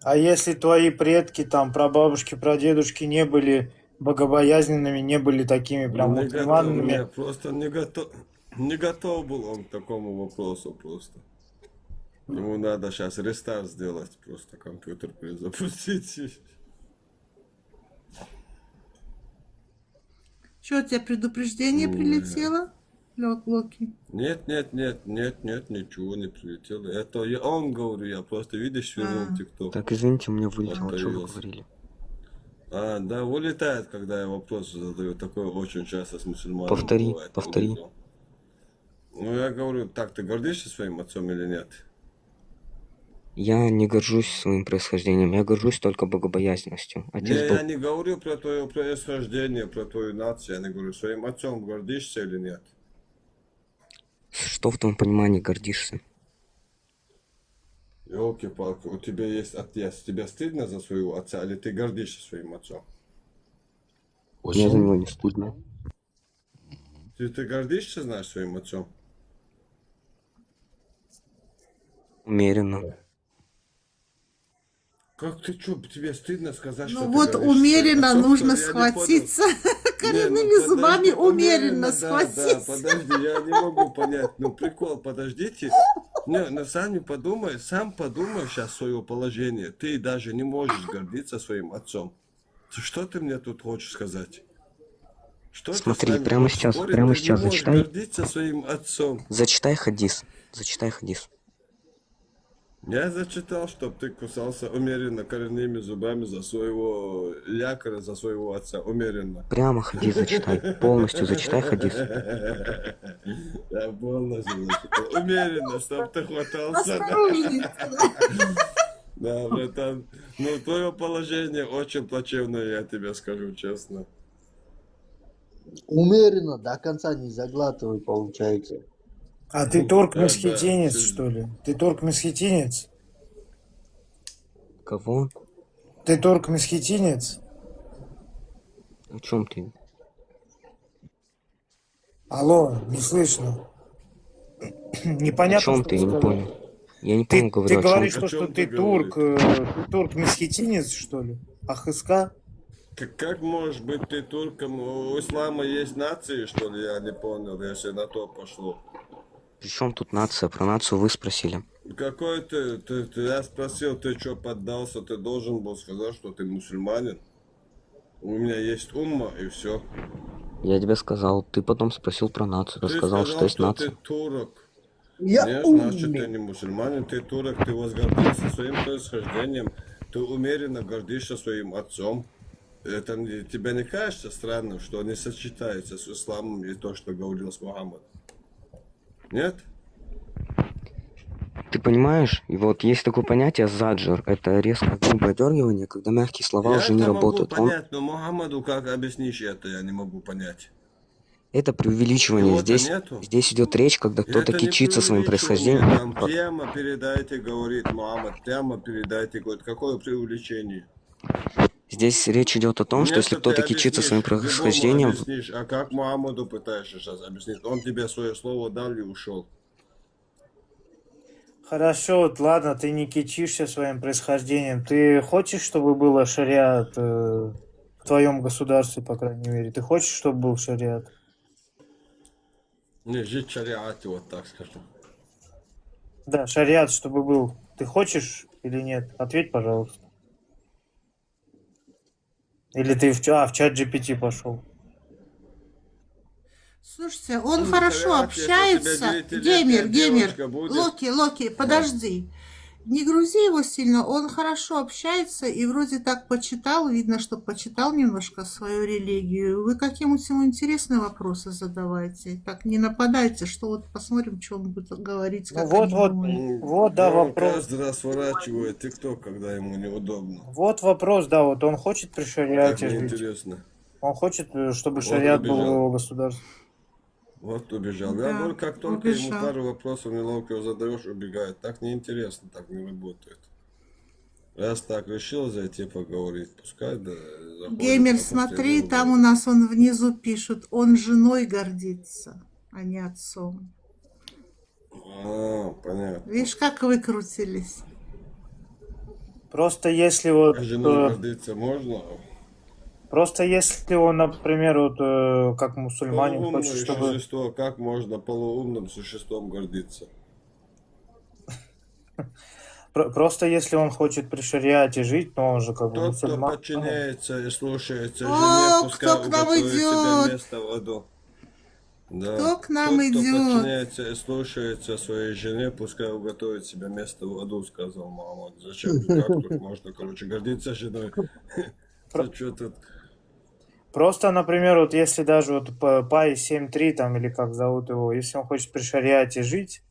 А если твои предки, там, прабабушки, прадедушки не были богобоязненными, не были такими прям Не готов, мусульманами, не, просто не готов был он к такому вопросу просто. Ему надо сейчас рестарт сделать, просто компьютер перезапустить. Что, у тебя предупреждение Ой. прилетело? Локи. Нет, ничего не прилетело. Это он говорю, я просто, видишь, вернул А. ТикТок. Так, извините, у меня вылетело. Вот Что вы появился. говорили? Да, вылетает, когда я вопросы задаю. Такое очень часто с мусульманами Повтори, бывает. повтори. Увидел. Ну, я говорю, так, ты гордишься своим отцом или нет? Я не горжусь своим происхождением, я горжусь только богобоязненностью. Не, Отец я был... не говорю про твое происхождение, про твою нацию. Я не говорю, своим отцом гордишься или нет? Что в твоем понимании гордишься? Ёлки-палки, у тебя есть отец. Тебе стыдно за своего отца или ты гордишься своим отцом? Мне за Очень. него не стыдно. Ты гордишься, знаешь, своим отцом? Умеренно. Как ты что, тебе стыдно сказать, что Ну ты вот гордишься своим умеренно отцом, нужно что ли? Я не понял. схватиться Не, коренными зубами, подожди, умеренно схватиться. Подожди, я не могу понять. Ну, прикол, подождите. Не, ну сам подумай сейчас свое положение. Ты даже не можешь гордиться своим отцом. Что ты мне тут хочешь сказать? Что ты Смотри, с нами прямо хочешь сейчас, спорить? прямо Ты сейчас не можешь зачитай. гордиться своим отцом. Зачитай хадис. Зачитай хадис. Я зачитал, чтоб ты кусался умеренно коренными зубами за своего якоря, за своего отца. Умеренно. Прямо хадис зачитай. Полностью зачитай хадис. Я полностью зачитал. Умеренно, чтоб ты хватался. Осторожнее. Да, братан. Ну, твое положение очень плачевное, я тебе скажу честно. Умеренно, до конца не заглатывай, получается. А ты турк-месхетинец, Да, что ли? Ты турк-месхетинец? Кого? Ты турк-месхетинец? О чем ты? Алло, не слышно. О Непонятно, чем что ты? Я не сказал. понял. Я не Ты, понял, говорю, ты о чем говоришь, ты. О что чем ты ты турк-месхетинец, что ли? Ахыска? Как может быть ты турком? У ислама есть нации, что ли? Я не понял, если на то пошло. Причем тут нация? Про нацию вы спросили. Какой ты, я спросил, ты что поддался? Ты должен был сказать, что ты мусульманин. У меня есть умма и все. Я тебе сказал, ты потом спросил про нацию, Ты рассказал, что есть что ты нация. турок. Я Нет, значит, ты умный. не мусульманин, ты турок, ты возгордился своим происхождением, ты умеренно гордишься своим отцом. Это тебе не кажется странным, что не сочетается с исламом и то, что говорил с Мухаммад? Нет? Ты понимаешь, и вот есть такое понятие заджер. Это резко грубое дергивание, когда мягкие слова Я уже не это могу работают. понять, но Мухаммаду как объяснишь это, я не могу понять. Это преувеличивание. Его-то Здесь, нету. здесь идет речь, когда кто-то Это не кичится своим преувеличивание, происхождением. там прямо передайте, говорит Мухаммад, прямо передайте, говорит, какое преувеличение? Здесь речь идет о том, что если кто-то кичится своим происхождением, объяснишь, а как Мухаммаду пытаешься сейчас объяснить? Он тебе свое слово дал и ушел. Хорошо, вот ладно, ты не кичишься своим происхождением. Ты хочешь, чтобы было шариат в твоем государстве, по крайней мере? Ты хочешь, чтобы был шариат? Не, жить в шариате, вот так скажем. Да, шариат, чтобы был. Ты хочешь или нет? Ответь, пожалуйста. Или ты в чат GPT пошел? Слушайте, он Ну, хорошо шариат, если у тебя общается. 9-летняя Геймер, девочка будет. Локи, подожди. Не грузи его сильно, он хорошо общается и вроде так почитал, видно, что почитал немножко свою религию. Вы какие-нибудь ему интересные вопросы задавайте. Так не нападайте, что вот посмотрим, что он будет говорить, Ну как вот, они вот, думают. вот, да, Он вопрос. каждый раз сворачивает ТикТок, когда ему неудобно. Вот вопрос, да, вот он хочет при Так шариате жить. неинтересно. Он хочет, чтобы Вот шариат был убежал. его государством. Вот убежал. Я Да, говорю, как только ему убежал. пару вопросов неловких задаешь, убегает. Так неинтересно, так не работает. Раз так решил зайти поговорить, пускай да заходит. Геймер, а после смотри, него там у нас он внизу пишут, он женой гордится, а не отцом. понятно. Видишь, как выкрутились. Просто если вот, А женой гордиться можно? просто если он, например, вот как мусульманин Полуумное хочет, чтобы... существо, как можно полуумным существом гордиться? Просто если он хочет при шариате жить, но он же как бы Тот, кто мусульман. подчиняется и слушается жене, О, пускай кто к нам уготовит себе идет? место в аду. Да. Кто к нам Тот, кто идет? подчиняется и слушается своей жене, пускай уготовит себе место в аду, сказал Мухаммад. Зачем? Как тут можно, короче, гордиться женой? Ты что тут? Просто, например, вот если даже вот Пай 7.3 там, или как зовут его, если он хочет при шариате жить,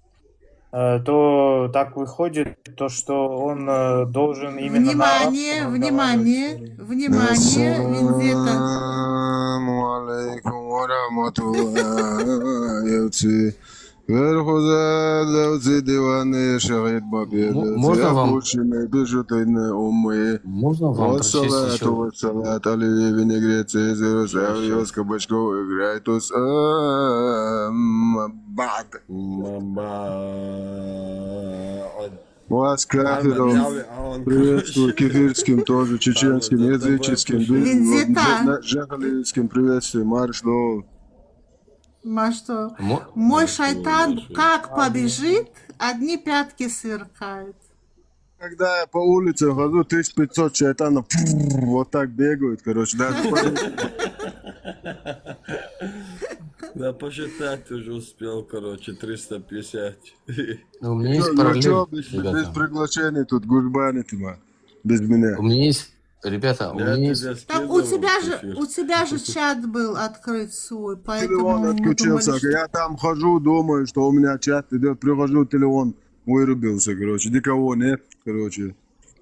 то так выходит, то, что он должен именно на Внимание, арабском внимание, разговаривать. внимание, Вензета. Assalamu alaikum wa rahmatullahi. Верхуза диваны шахид победы. Можно вам- Бежутойные умы. Можно вам прочесть Вассалату еще? вассалат оливье винегреция из Иерусалима, кабачков играет ус. Бад. Вас кафиром. Приветствую кефирским тоже, чеченским, языческим, Вензета. жахалийским приветствую, марш, Что? Мо- Мой Большой, шайтан большой. как побежит, одни пятки сверкают. Когда я по улице хожу, 1500 шайтанов вот так бегают, короче, даже Да посчитать уже успел, короче, 350. Ну, у меня есть Ну параллель, чё, без ребята. приглашений тут гурбанит, без меня. У меня есть, ребята, у Я меня есть... тебя Так скидывал у в тебя же чат был открыт свой, поэтому Телефон мы отключился, думали, что... я там хожу, думаю, что у меня чат идет, прихожу, телефон вырубился, короче, никого нет, короче.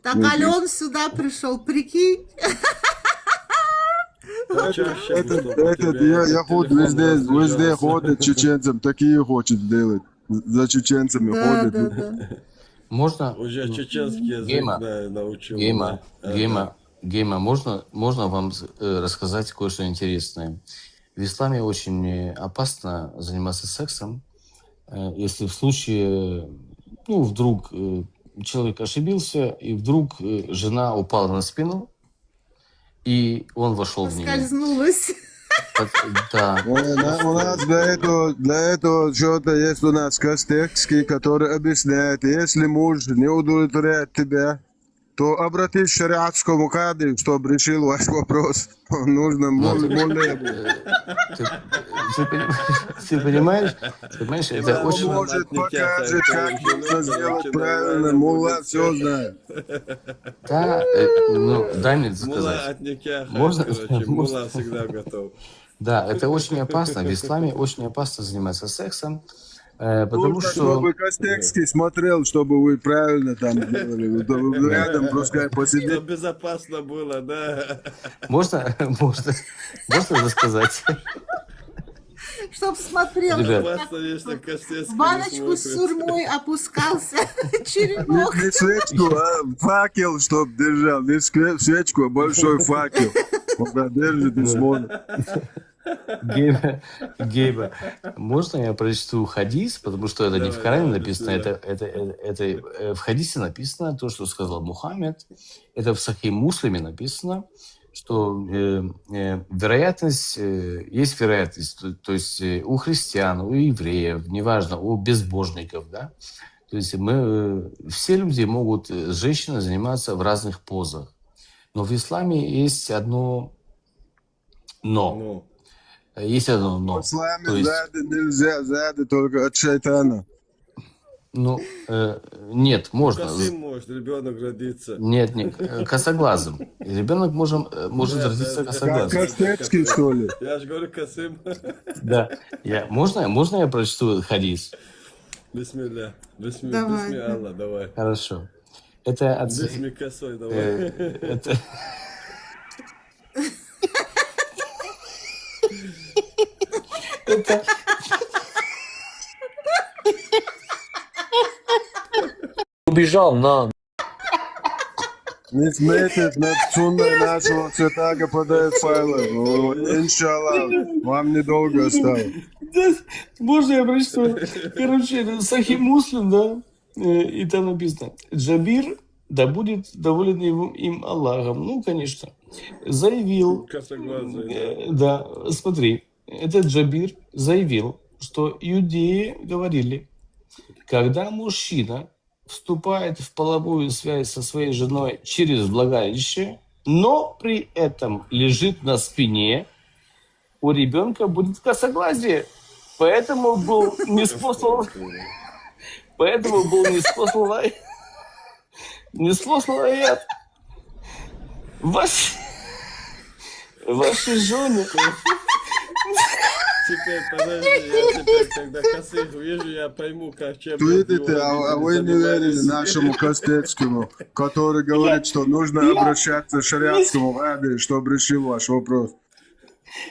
Так Ну, Ален сюда пришел, прикинь. Чаще бы, чтобы Этот, тебя я ход телефон везде разряжался. ходит чеченцам, такие хочет сделать. За чеченцами Да, ходит. да, да. Можно... Уже чеченский язык Гейма, научил. Гейма, да. Гейма, можно вам рассказать кое-что интересное? В исламе очень опасно заниматься сексом, если в случае, ну, вдруг человек ошибился, и вдруг жена упала на спину, и он вошел в нее. Поскользнулась. Да. У нас для этого что-то есть у нас Костекский, который объясняет, если муж не удовлетворяет тебя, то обратись к шариатскому кади, чтобы решил ваш вопрос. Нужно молее. Ты понимаешь, это очень... Может, покажет, как нужно сделать правильно. Мулла все знает. Да, ну, дай мне Мула сказать. от никяха, Можно? короче, Можно? мула всегда готов. Да, это очень опасно. В исламе очень опасно заниматься сексом, потому Нужно, что... чтобы Костекский смотрел, чтобы вы правильно там делали. Рядом пускай Чтобы посидит. безопасно было, да. Можно рассказать? Чтоб смотрел, Ребят. Безопасно, если Костецкий в баночку не с смотрит. сурьмой опускался черенок. Не свечку, а факел, чтоб держал. Не свечку, а большой факел. Когда держит и смотрит. Гейба, можно я прочту хадис, потому что это не в Давай, Коране давай, написано, бисмилля. это в хадисе написано, то, что сказал Мухаммед, это в Сахих Муслиме написано, что вероятность, есть вероятность, то есть у христиан, у евреев, неважно, у безбожников, да, то есть все люди могут с женщиной заниматься в разных позах, но в исламе есть одно но. Ну, Есть одно но. В исламе То есть- сзади нельзя, сзади только от шайтана. Ну, нет, можно. Косым может ребенок родиться. Нет, нет, косоглазым. Ребенок может Нет, родиться это- косоглазым. Костецкий, что ли? Я же говорю косым. Да. Можно я прочту хадис? Бисмилля. Давай, Бисми да. Аллах, давай. Хорошо. Это от... Бисми косой, давай. это... это... Убежал на. Не смейтесь над сунной нашего святаго подает файлы. Ну, иншаллах, вам недолго осталось. Да, можно я прочту? Короче, это Сахи Муслим, да? И там написано: Джабир, да будет доволен им Аллахом. Ну, конечно. Заявил, Косоглазый, да. да, смотри, этот Джабир заявил, что иудеи говорили, когда мужчина вступает в половую связь со своей женой через влагалище, но при этом лежит на спине, у ребенка будет косоглазие. Поэтому был неспослан аят. Вашей жене. Теперь, подожди, я теперь, когда косых вижу, я пойму, как чем... Видите, а вы не верили нашему Костецкому, который говорит, что нужно обращаться к шариатскому раби, чтобы решил ваш вопрос.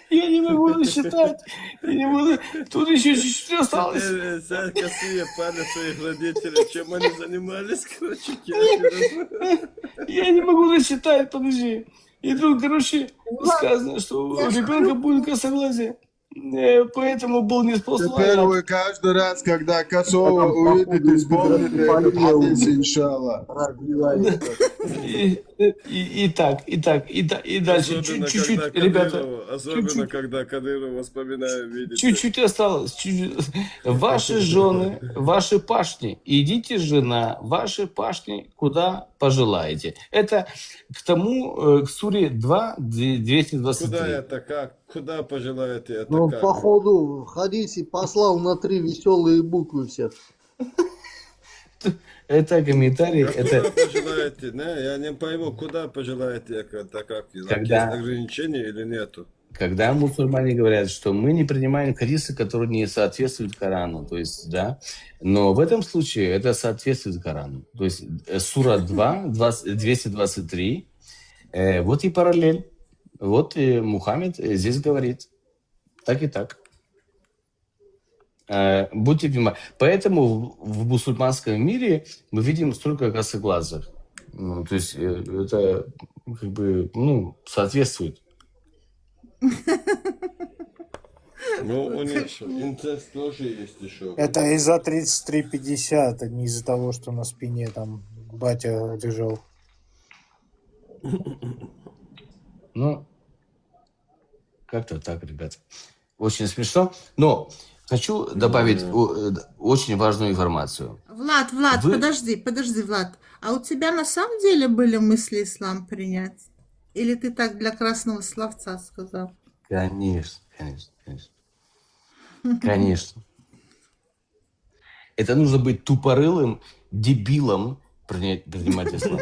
Я не могу считать. Я не могу. Тут еще чуть-чуть осталось. Вся косые пали своих родителей, чем они занимались, короче, кефиром. Я не могу досчитать, подожди. И тут, короче, сказано, что у ребенка будет косоглазие. Поэтому был неспослан Теперь аят. вы каждый раз, когда косого увидите, вспомните этот хадис, иншаллах. И дальше Особенно, чуть-чуть, когда ребята, Кадырова, особенно, когда Кадырова вспоминаю, видите. чуть-чуть осталось. Ваши жены, ваши пашни. Идите же на ваши пашни, куда пожелаете. Это к тому, к суре 2, 223. Куда это как? Куда пожелаете это Ну, как? походу, в хадисе послал на 3 веселые буквы всех. Это комментарий, А это... куда пожелаете? Не, я не пойму, куда пожелаете, это как? Когда? Есть ограничения или нету? Когда мусульмане говорят, что мы не принимаем хадисы, которые не соответствуют Корану, то есть, да, но в этом случае это соответствует Корану. То есть сура 2, 223, вот и параллель. Вот и Мухаммед здесь говорит так и так. Будьте внимательны. Поэтому в мусульманском мире мы видим столько косоглазых. Ну, то есть это как бы, ну, соответствует. Ну, у них инцест тоже есть еще. Это из-за 3350, а не из-за того, что на спине там батя лежал. Ну, как-то так, ребят. Очень смешно. Но хочу добавить очень важную информацию. Влад, Вы- подожди, Влад. А у тебя на самом деле были мысли ислам принять? Или ты так для красного словца сказал? Конечно. Конечно. Это нужно быть тупорылым дебилом принимать ислам.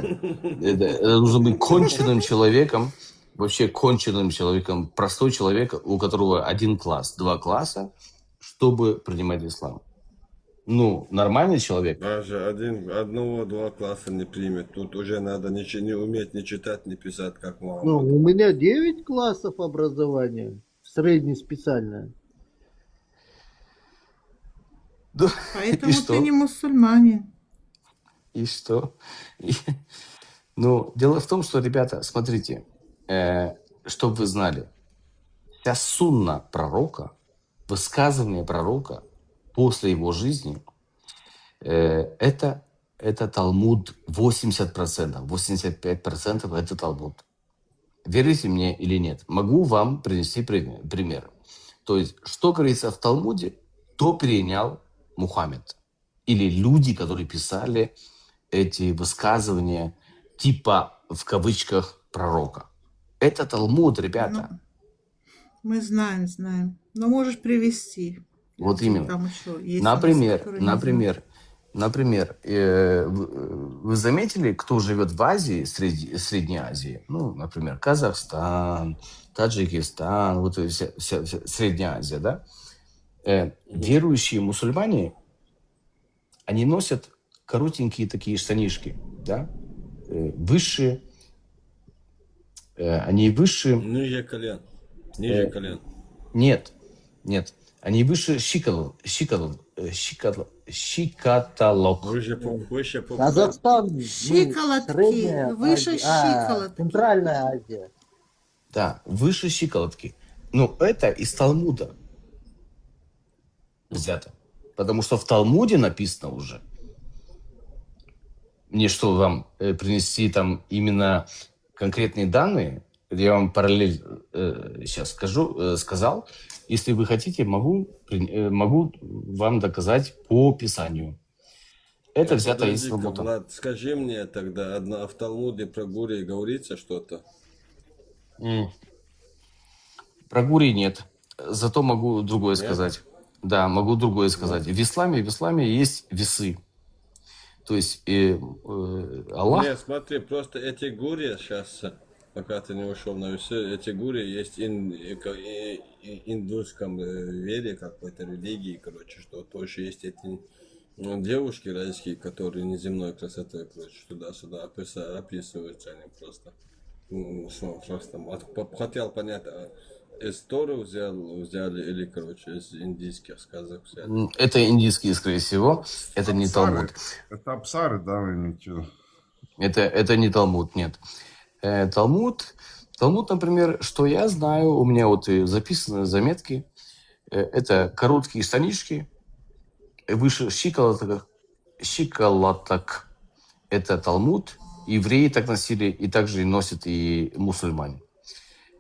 Это нужно быть конченным человеком, вообще конченным человеком, простой человек, у которого 1 класс, 2 класса, чтобы принимать ислам. Ну, нормальный человек. Даже одного-два класса не примет. Тут уже надо не уметь ни читать, ни писать, как Ну, мама. у меня 9 классов образования, среднеспециальное. Да, Поэтому и ты что? не мусульманин. И что? Ну, дело в том, что, ребята, смотрите, чтобы вы знали, вся сунна пророка, высказывание пророка после его жизни, это Талмуд 80%, 85% это Талмуд. Верите мне или нет? Могу вам принести пример. То есть, что говорится в Талмуде, то перенял Мухаммед. Или люди, которые писали эти высказывания типа, в кавычках, пророка. Это Талмуд, ребята. Ну, мы знаем. Но можешь привести. Вот Если именно. Там еще есть Например, которые не знают. Например, вы заметили, кто живет в Азии, Средней Азии? Ну, например, Казахстан, Таджикистан, вот эта вся Средняя Азия, да? Верующие мусульмане, они носят коротенькие такие штанишки, да? Выше, они выше... Ниже колен. Ниже колен. Нет, нет. Они выше щиколоток. Выше по Казахстан, мы Щиколотки, Средняя выше Азия, щиколотки. Центральная Азия. Да, выше щиколотки. Но это из Талмуда взято. Потому что в Талмуде написано уже. Мне что, вам принести там именно конкретные данные? Я вам параллель сейчас сказал. Если вы хотите, могу вам доказать по Писанию. Это взято из Подожди-ка, Талмуда. Влад, скажи мне тогда, в Талмуде про Гурии говорится что-то? Про Гурий нет. Зато могу другое Нет? сказать. Да, могу другое сказать. В исламе есть весы. То есть Аллах... Нет, смотри, просто эти гурии сейчас, пока ты не ушел на весы, эти гурии есть индусском вере, какой-то религии, короче, что тоже есть эти девушки райские, которые неземной красоты, короче, туда-сюда описываются они просто. Хотел понять, из Торы взяли или, короче, из индийских сказок взяли. Это индийские, скорее всего. Это не Талмуд. Это абсары, да, вы имеете в виду? Это не Талмуд, нет. Талмуд, например, что я знаю, у меня вот и записаны заметки, это короткие штанишки, выше щиколоток. Это Талмуд. Евреи так носили, и также носят и мусульмане.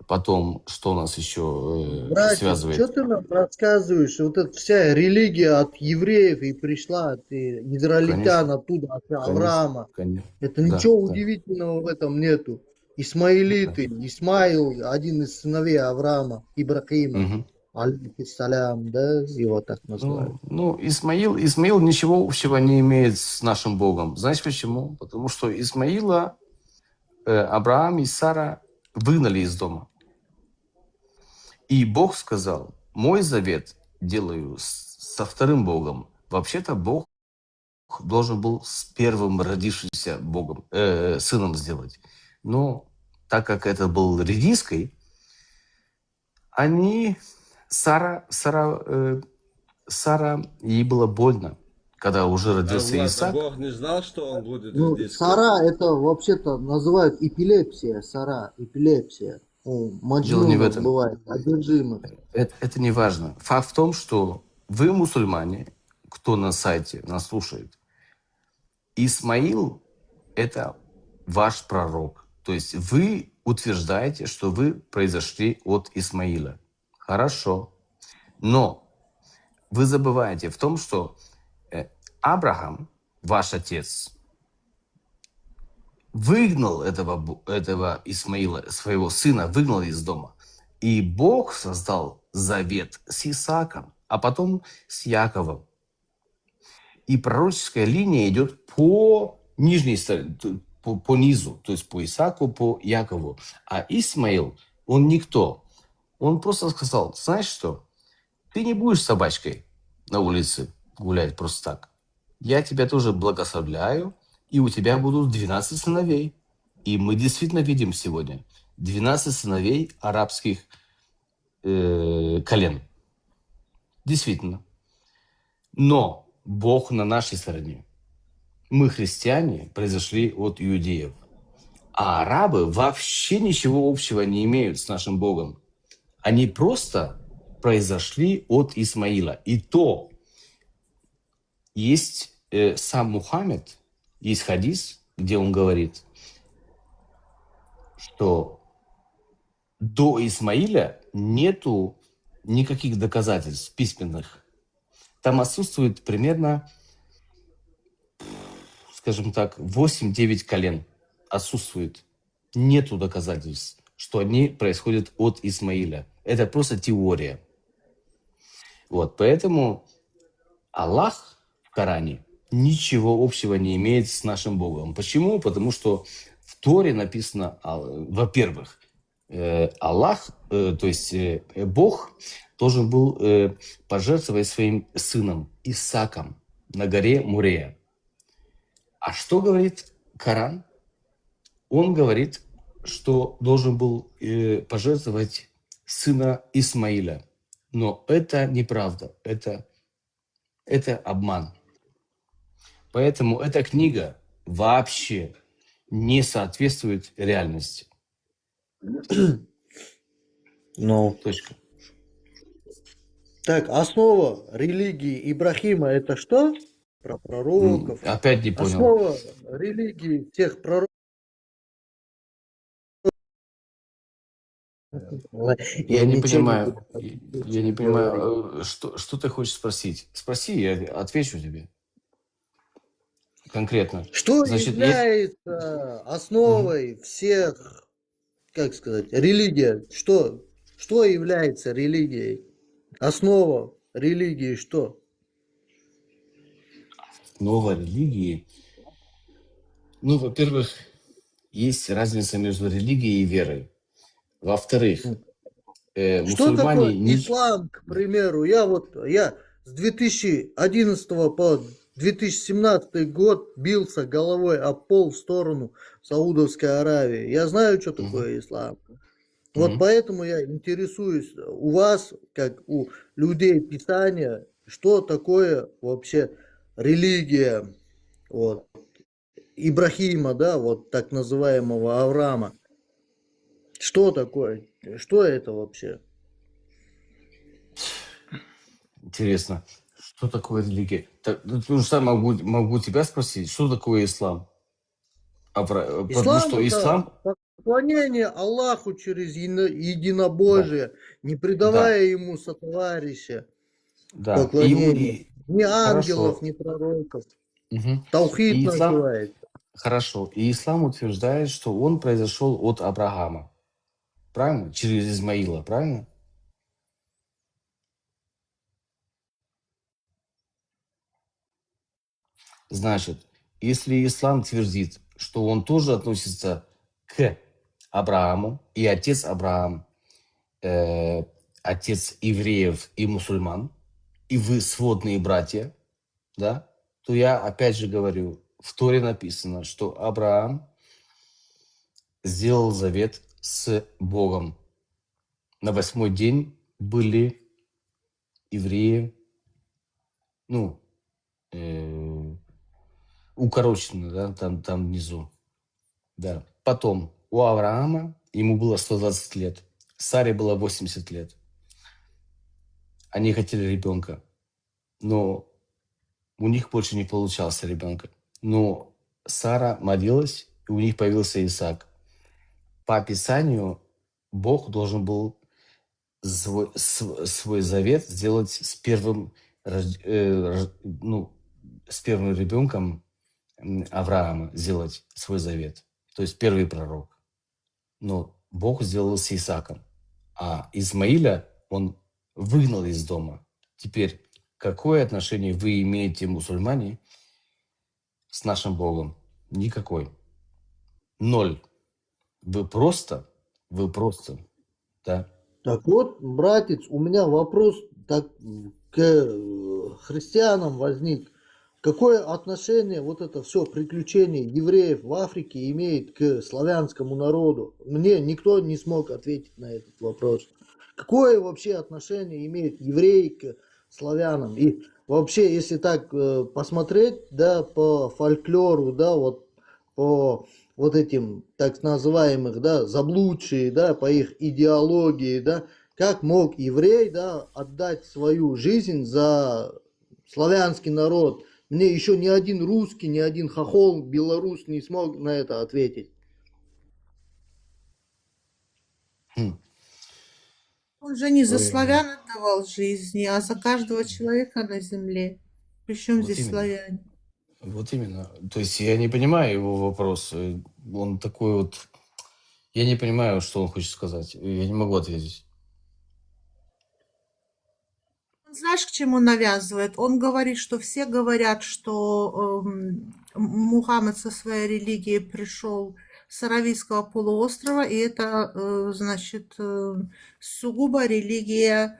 Потом, что у нас еще Братец, связывает? что ты нам рассказываешь? Вот эта вся религия от евреев и пришла, от израильтян оттуда, от Авраама. Конечно. Это Да, ничего да. удивительного в этом нету. Исмаилиты, Исмаил, один из сыновей Авраама, Ибрахима, Мгм. алейхиссалям, да, его так называют. Ну, Исмаил ничего общего не имеет с нашим Богом. Знаешь почему? Потому что Исмаила Авраам и Сара выгнали из дома. И Бог сказал, мой завет делаю со вторым Богом. Вообще-то Бог должен был с первым родившимся Богом, сыном сделать. Но так как это был редиской, Сара, ей было больно, когда уже родился Влад, Исаак. Бог не знал, что он будет Ну, редиской? Сара это вообще-то называют эпилепсия, Сара, эпилепсия. У Дело не в маджнунов этом. бывает, одержимых. Это не важно. Факт в том, что вы, мусульмане, кто на сайте нас слушает, Исмаил – это ваш пророк. То есть вы утверждаете, что вы произошли от Исмаила. Хорошо. Но вы забываете в том, что Авраам, ваш отец, выгнал этого Исмаила, своего сына, выгнал из дома. И Бог создал завет с Исааком, а потом с Яковом. И пророческая линия идет по нижней стороне, по низу, то есть по Исааку, по Якову. А Исмаил, он никто. Он просто сказал, знаешь что, ты не будешь собачкой на улице гулять просто так. Я тебя тоже благословляю, и у тебя будут 12 сыновей. И мы действительно видим сегодня 12 сыновей арабских колен. Действительно. Но Бог на нашей стороне. Мы, христиане, произошли от иудеев. А арабы вообще ничего общего не имеют с нашим Богом. Они просто произошли от Исмаила. И то есть сам Мухаммед, есть хадис, где он говорит, что до Исмаиля нету никаких доказательств письменных. Там отсутствует примерно, скажем так, 8-9 колен. Отсутствует. Нету доказательств, что они происходят от Исмаиля. Это просто теория. Вот, поэтому Аллах в Коране ничего общего не имеет с нашим Богом. Почему? Потому что в Торе написано, во-первых, Аллах, то есть Бог должен был пожертвовать своим сыном Исаком на горе Мурея. А что говорит Коран? Он говорит, что должен был пожертвовать сына Исмаиля. Но это неправда, это обман. Поэтому эта книга вообще не соответствует реальности. Ну, Точка. так, основа религии Ибрахима это что? Про пророков. Опять не понял. Основа религии всех пророков. Я не ничего понимаю, буду я не говорить. понимаю, что ты хочешь спросить. Спроси, я отвечу тебе конкретно. Что Значит, является основой всех, как сказать, религия? Что является религией? Основа религии что? новой религии, ну, во-первых, есть разница между религией и верой. Во-вторых, Что такое мусульмане не... ислам, к примеру? Я с 2011 по 2017 год бился головой об пол в сторону Саудовской Аравии. Я знаю, что такое ислам. Вот Мгм. поэтому я интересуюсь у вас, как у людей Писания, что такое вообще религия вот, Ибрахима, да, вот так называемого Авраама. Что такое? Что это вообще? Интересно, что такое религия? Так, ну, потому что я могу тебя спросить, что такое ислам? Потому Ислам что это ислам, поклонение Аллаху через да, единобожие, не да, предавая ему сотоварища в да, поклонении. Ни ангелов, хорошо. ни пророков. Мгм. Таухид И ислам, называется. хорошо, и ислам утверждает, что он произошел от Авраама, правильно? Через Измаила, правильно? Значит, если ислам твердит, что он тоже относится к Аврааму, и отец Авраам, отец евреев и мусульман, и вы сводные братья, да, то я опять же говорю, в Торе написано, что Авраам сделал завет с Богом. На 8-й день были евреи, ну, укорочены, да, там внизу. Да. Потом у Авраама ему было 120 лет, Саре было 80 лет. Они хотели ребенка, но у них больше не получался ребенка. Но Сара молилась, и у них появился Исаак. По описанию Бог должен был свой завет сделать с первым, с первым ребенком Авраама, сделать свой завет. То есть первый пророк. Но Бог сделал с Исааком. А Измаиля он выгнал из дома. Теперь, какое отношение вы имеете, мусульмане, с нашим Богом? Никакой. Ноль. Вы просто, да. Так вот, братец, у меня вопрос так, к христианам возник. Какое отношение вот это все приключение евреев в Африке имеет к славянскому народу? Мне никто не смог ответить на этот вопрос. Какое вообще отношение имеет евреи к славянам? И вообще, если так посмотреть, да, по фольклору, да, вот по вот этим так называемых, да, заблудшие, да, по их идеологии, да, как мог еврей, да, отдать свою жизнь за славянский народ? Мне еще ни один русский, ни один хохол, белорус не смог на это ответить. Хм. Он же не за Ой, славян отдавал жизни, а за каждого человека на земле. Причем вот здесь именно. славяне? Вот именно. То есть я не понимаю его вопрос. Он такой вот... Я не понимаю, что он хочет сказать. Я не могу ответить. Знаешь, к чему навязывает? Он говорит, что все говорят, что Мухаммед со своей религией пришел с Аравийского полуострова, и это, значит, сугубо религия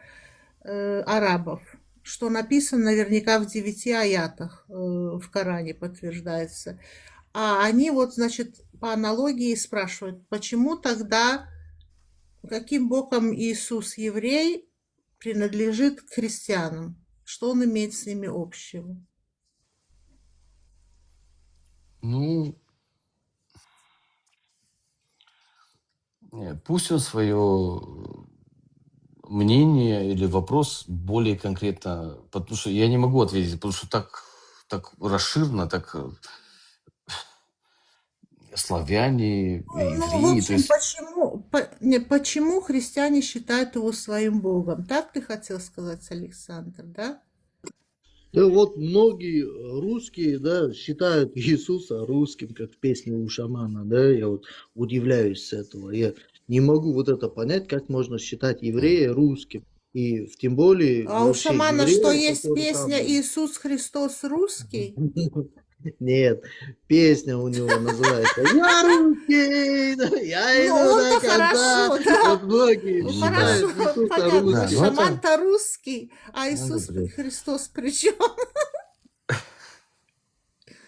арабов, что написано наверняка в 9 аятах в Коране подтверждается. А они вот, значит, по аналогии спрашивают, почему тогда, каким боком Иисус еврей принадлежит к христианам? Что он имеет с ними общего? Ну, пусть он свое мнение или вопрос более конкретно, потому что я не могу ответить, потому что так расширено, так славяне, Ну, в евреи, то общем, есть, почему христиане считают его своим богом? Так ты хотел сказать, Александр, да? Да вот многие русские, да, считают Иисуса русским, как в песне у шамана, да, я вот удивляюсь с этого. Я не могу вот это понять, как можно считать еврея русским. И тем более А у вообще шамана что, еврея, есть который там... песня «Иисус Христос русский»? Нет, песня у него называется «Я русский, да, я Ну, иду он-то до конца». хорошо, да. Вот многие Ну, считают хорошо, Иисуса понятно. да, русским. ну это, Шаман-то русский, а это Иисус бред. Христос при чем?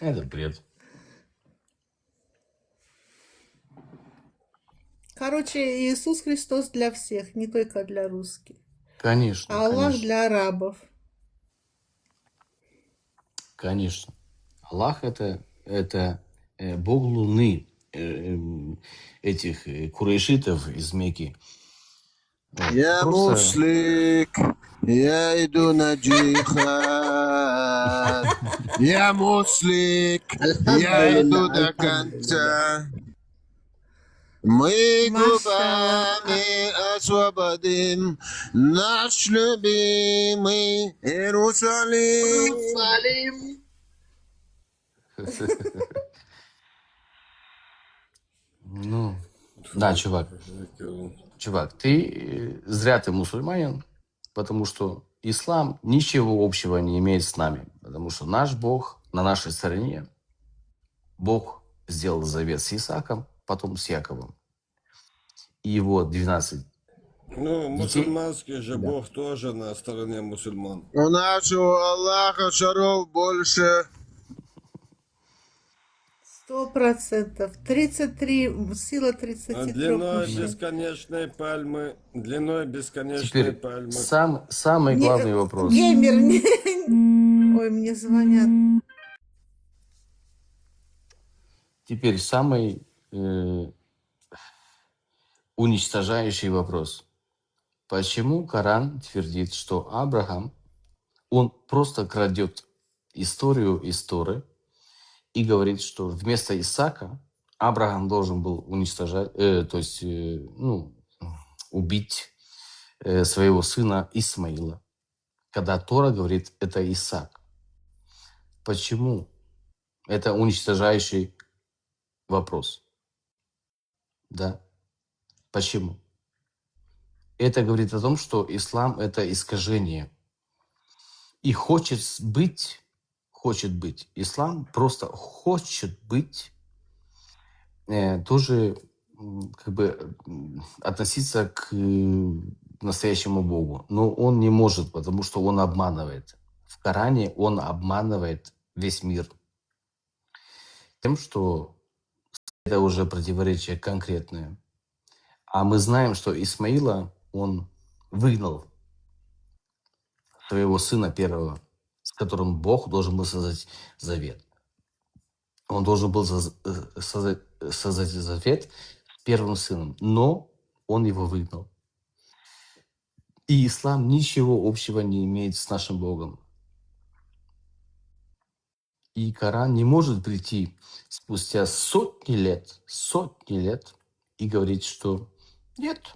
Это бред. Короче, Иисус Христос для всех, не только для русских. Конечно, А Аллах конечно, для арабов. конечно. Аллах это бог Луны, этих курайшитов из Мекки. Вот. Я Просто муслик, я иду на джихад. Я муслик, я иду Альхамдулилля, до конца. Мы Машаллах. губами освободим наш любимый Иерусалим. Иерусалим. ну, да, чувак, ты зря ты мусульманин, потому что ислам ничего общего не имеет с нами, потому что наш Бог на нашей стороне. Бог сделал завет с Исааком, потом с Яковом. И его 12 Ну, детей. мусульманский же Да. бог тоже на стороне мусульман. У нашего Аллаха шаров больше. 100%. 33, сила 33 Длиной мужчин. бесконечной пальмы, длиной бесконечной Теперь пальмы. самый главный вопрос. Геймер. Ой, мне звонят. Теперь самый уничтожающий вопрос. Почему Коран твердит, что Авраам, он просто крадет историю из Торы и говорит, что вместо Исаака Авраам должен был уничтожать, убить своего сына Исмаила, когда Тора говорит, это Исаак. Почему? Это уничтожающий вопрос. Да? Почему? Это говорит о том, что ислам – это искажение. И хочет быть, ислам просто хочет быть, тоже относиться к настоящему Богу. Но он не может, потому что он обманывает. В Коране он обманывает весь мир. Тем, что это уже противоречие конкретное. А мы знаем, что Исмаила он выгнал своего сына первого, с которым Бог должен был создать завет. Он должен был создать завет с первым сыном, но он его выгнал. И ислам ничего общего не имеет с нашим Богом. И Коран не может прийти спустя сотни лет и говорить, что нет,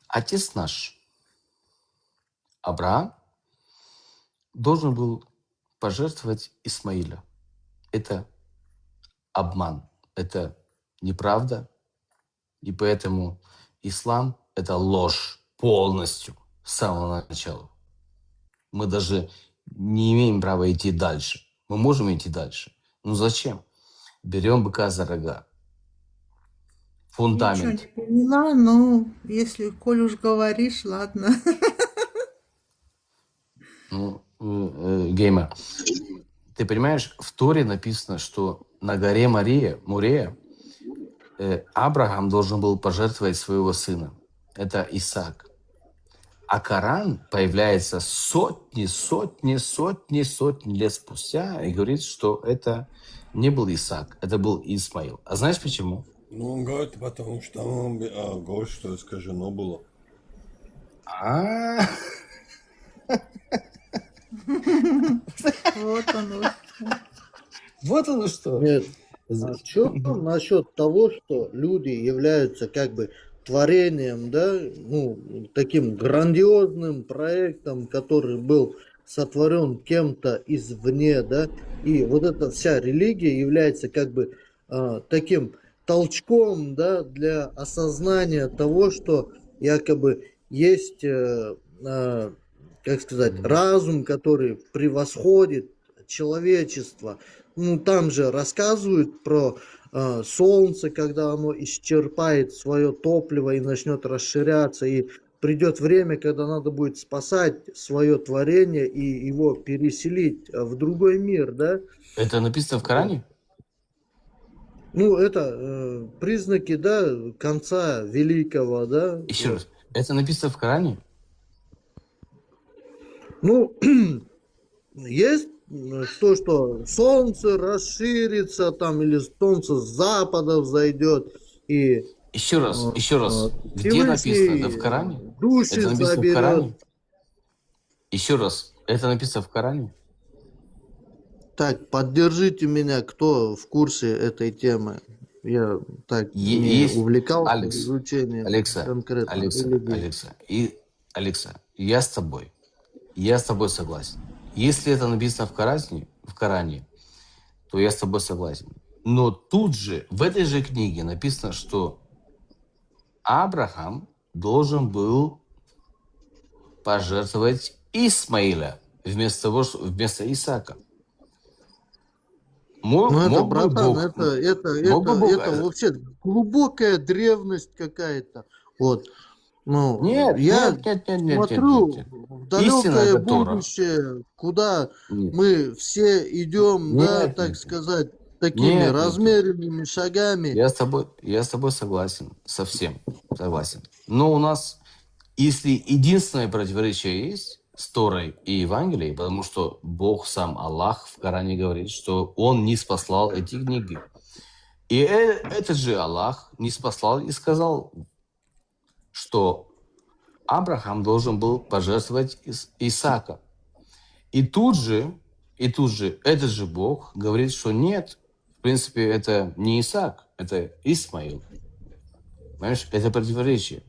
отец наш, Авраам, должен был пожертвовать Исмаиля. Это обман, это неправда, и поэтому ислам – это ложь полностью. с самого начала. Мы даже не имеем права идти дальше. Мы можем идти дальше. Ну зачем? Берем быка за рога. Ничего не Фундамент. поняла, но если, коль уж говоришь, ладно. Ну, Геймер, ты понимаешь, в Торе написано, что на горе Морея, Авраам должен был пожертвовать своего сына. Это Исаак. А Коран появляется сотни лет спустя и говорит, что это не был Исаак, это был Исмаил. А знаешь почему? Ну, он говорит, потому что он говорит, что искажено было. А, Вот оно. вот оно что. Нет, что насчет того, что люди являются как бы творением, да, ну, таким грандиозным проектом, который был сотворен кем-то извне, да, и вот эта вся религия является как бы таким толчком, да, для осознания того, что якобы есть, как сказать, разум, который превосходит человечество. Ну, там же рассказывают про Солнце, когда оно исчерпает свое топливо и начнет расширяться, и придет время, когда надо будет спасать свое творение и его переселить в другой мир, да? Это написано в Коране? Ну, это признаки, да, конца великого, да? Еще раз. Это написано в Коране? Ну, есть то, что солнце расширится там, или солнце с запада взойдет, и Еще раз. Где Всевышний написано? Это в Коране? души Это написано в заберет. Коране? Еще раз. Это написано в Коране? Так, поддержите меня, кто в курсе этой темы. Я так не Есть. увлекался Алекс, изучением Алекса, конкретно Алекса, религии. Алекса, я с тобой согласен. Если это написано в Коране, то я с тобой согласен. Но тут же, в этой же книге написано, что Авраам должен был пожертвовать Исмаиля вместо Исаака. Ну, это, Мог бы братан, Бог... это вообще глубокая древность какая-то. Вот. Ну, Нет, я нет. смотрю в Истина далекое это Тора. будущее, куда Нет. мы все идем, да, Нет, так нет. сказать, такими Нет. размеренными шагами. Я с тобой согласен, совсем согласен. Но у нас, если единственное противоречие есть с Торой и Евангелием, потому что Бог сам, Аллах, в Коране говорит, что Он не спаслал эти книги. И этот же Аллах не спаслал и сказал, что Авраам должен был пожертвовать Исаака. И тут же этот же Бог говорит, что нет, в принципе, это не Исаак, это Исмаил. Понимаешь, это противоречие.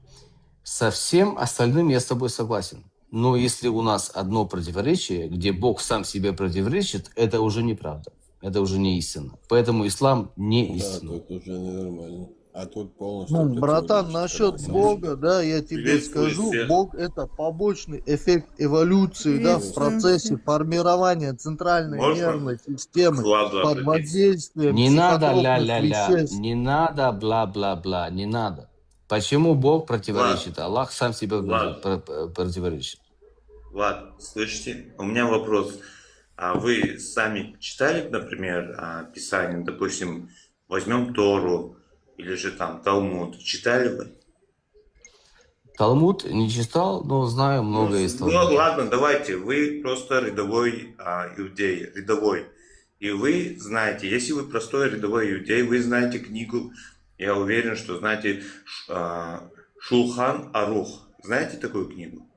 Со всем остальным я с тобой согласен. Но если у нас одно противоречие, где Бог сам себе противоречит, это уже неправда. Это уже не истина. Поэтому ислам не Да, истина. тут уже ненормально. А тут полностью... Ну, братан, насчет Бога, да, я тебе Приветствую скажу, всех. Бог это побочный эффект эволюции, да, в Приветствую процессе всех. формирования центральной Можно? нервной системы Ладно, под воздействием Не надо психотропных ля-ля-ля, веществ. не надо бла-бла-бла, не надо. Почему Бог противоречит? Аллах сам себе Ладно. противоречит. Влад, слышите? У меня вопрос. А вы сами читали, например, Писание, допустим, возьмем Тору или же там Талмуд. Читали вы? Талмуд не читал, но знаю много из Ну Талмуда. ладно, давайте. Вы просто рядовой иудей, рядовой. И вы знаете, если вы простой рядовой иудей, вы знаете книгу, я уверен, что знаете Шулхан Арух. Знаете такую книгу?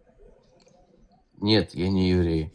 Нет, я не еврей.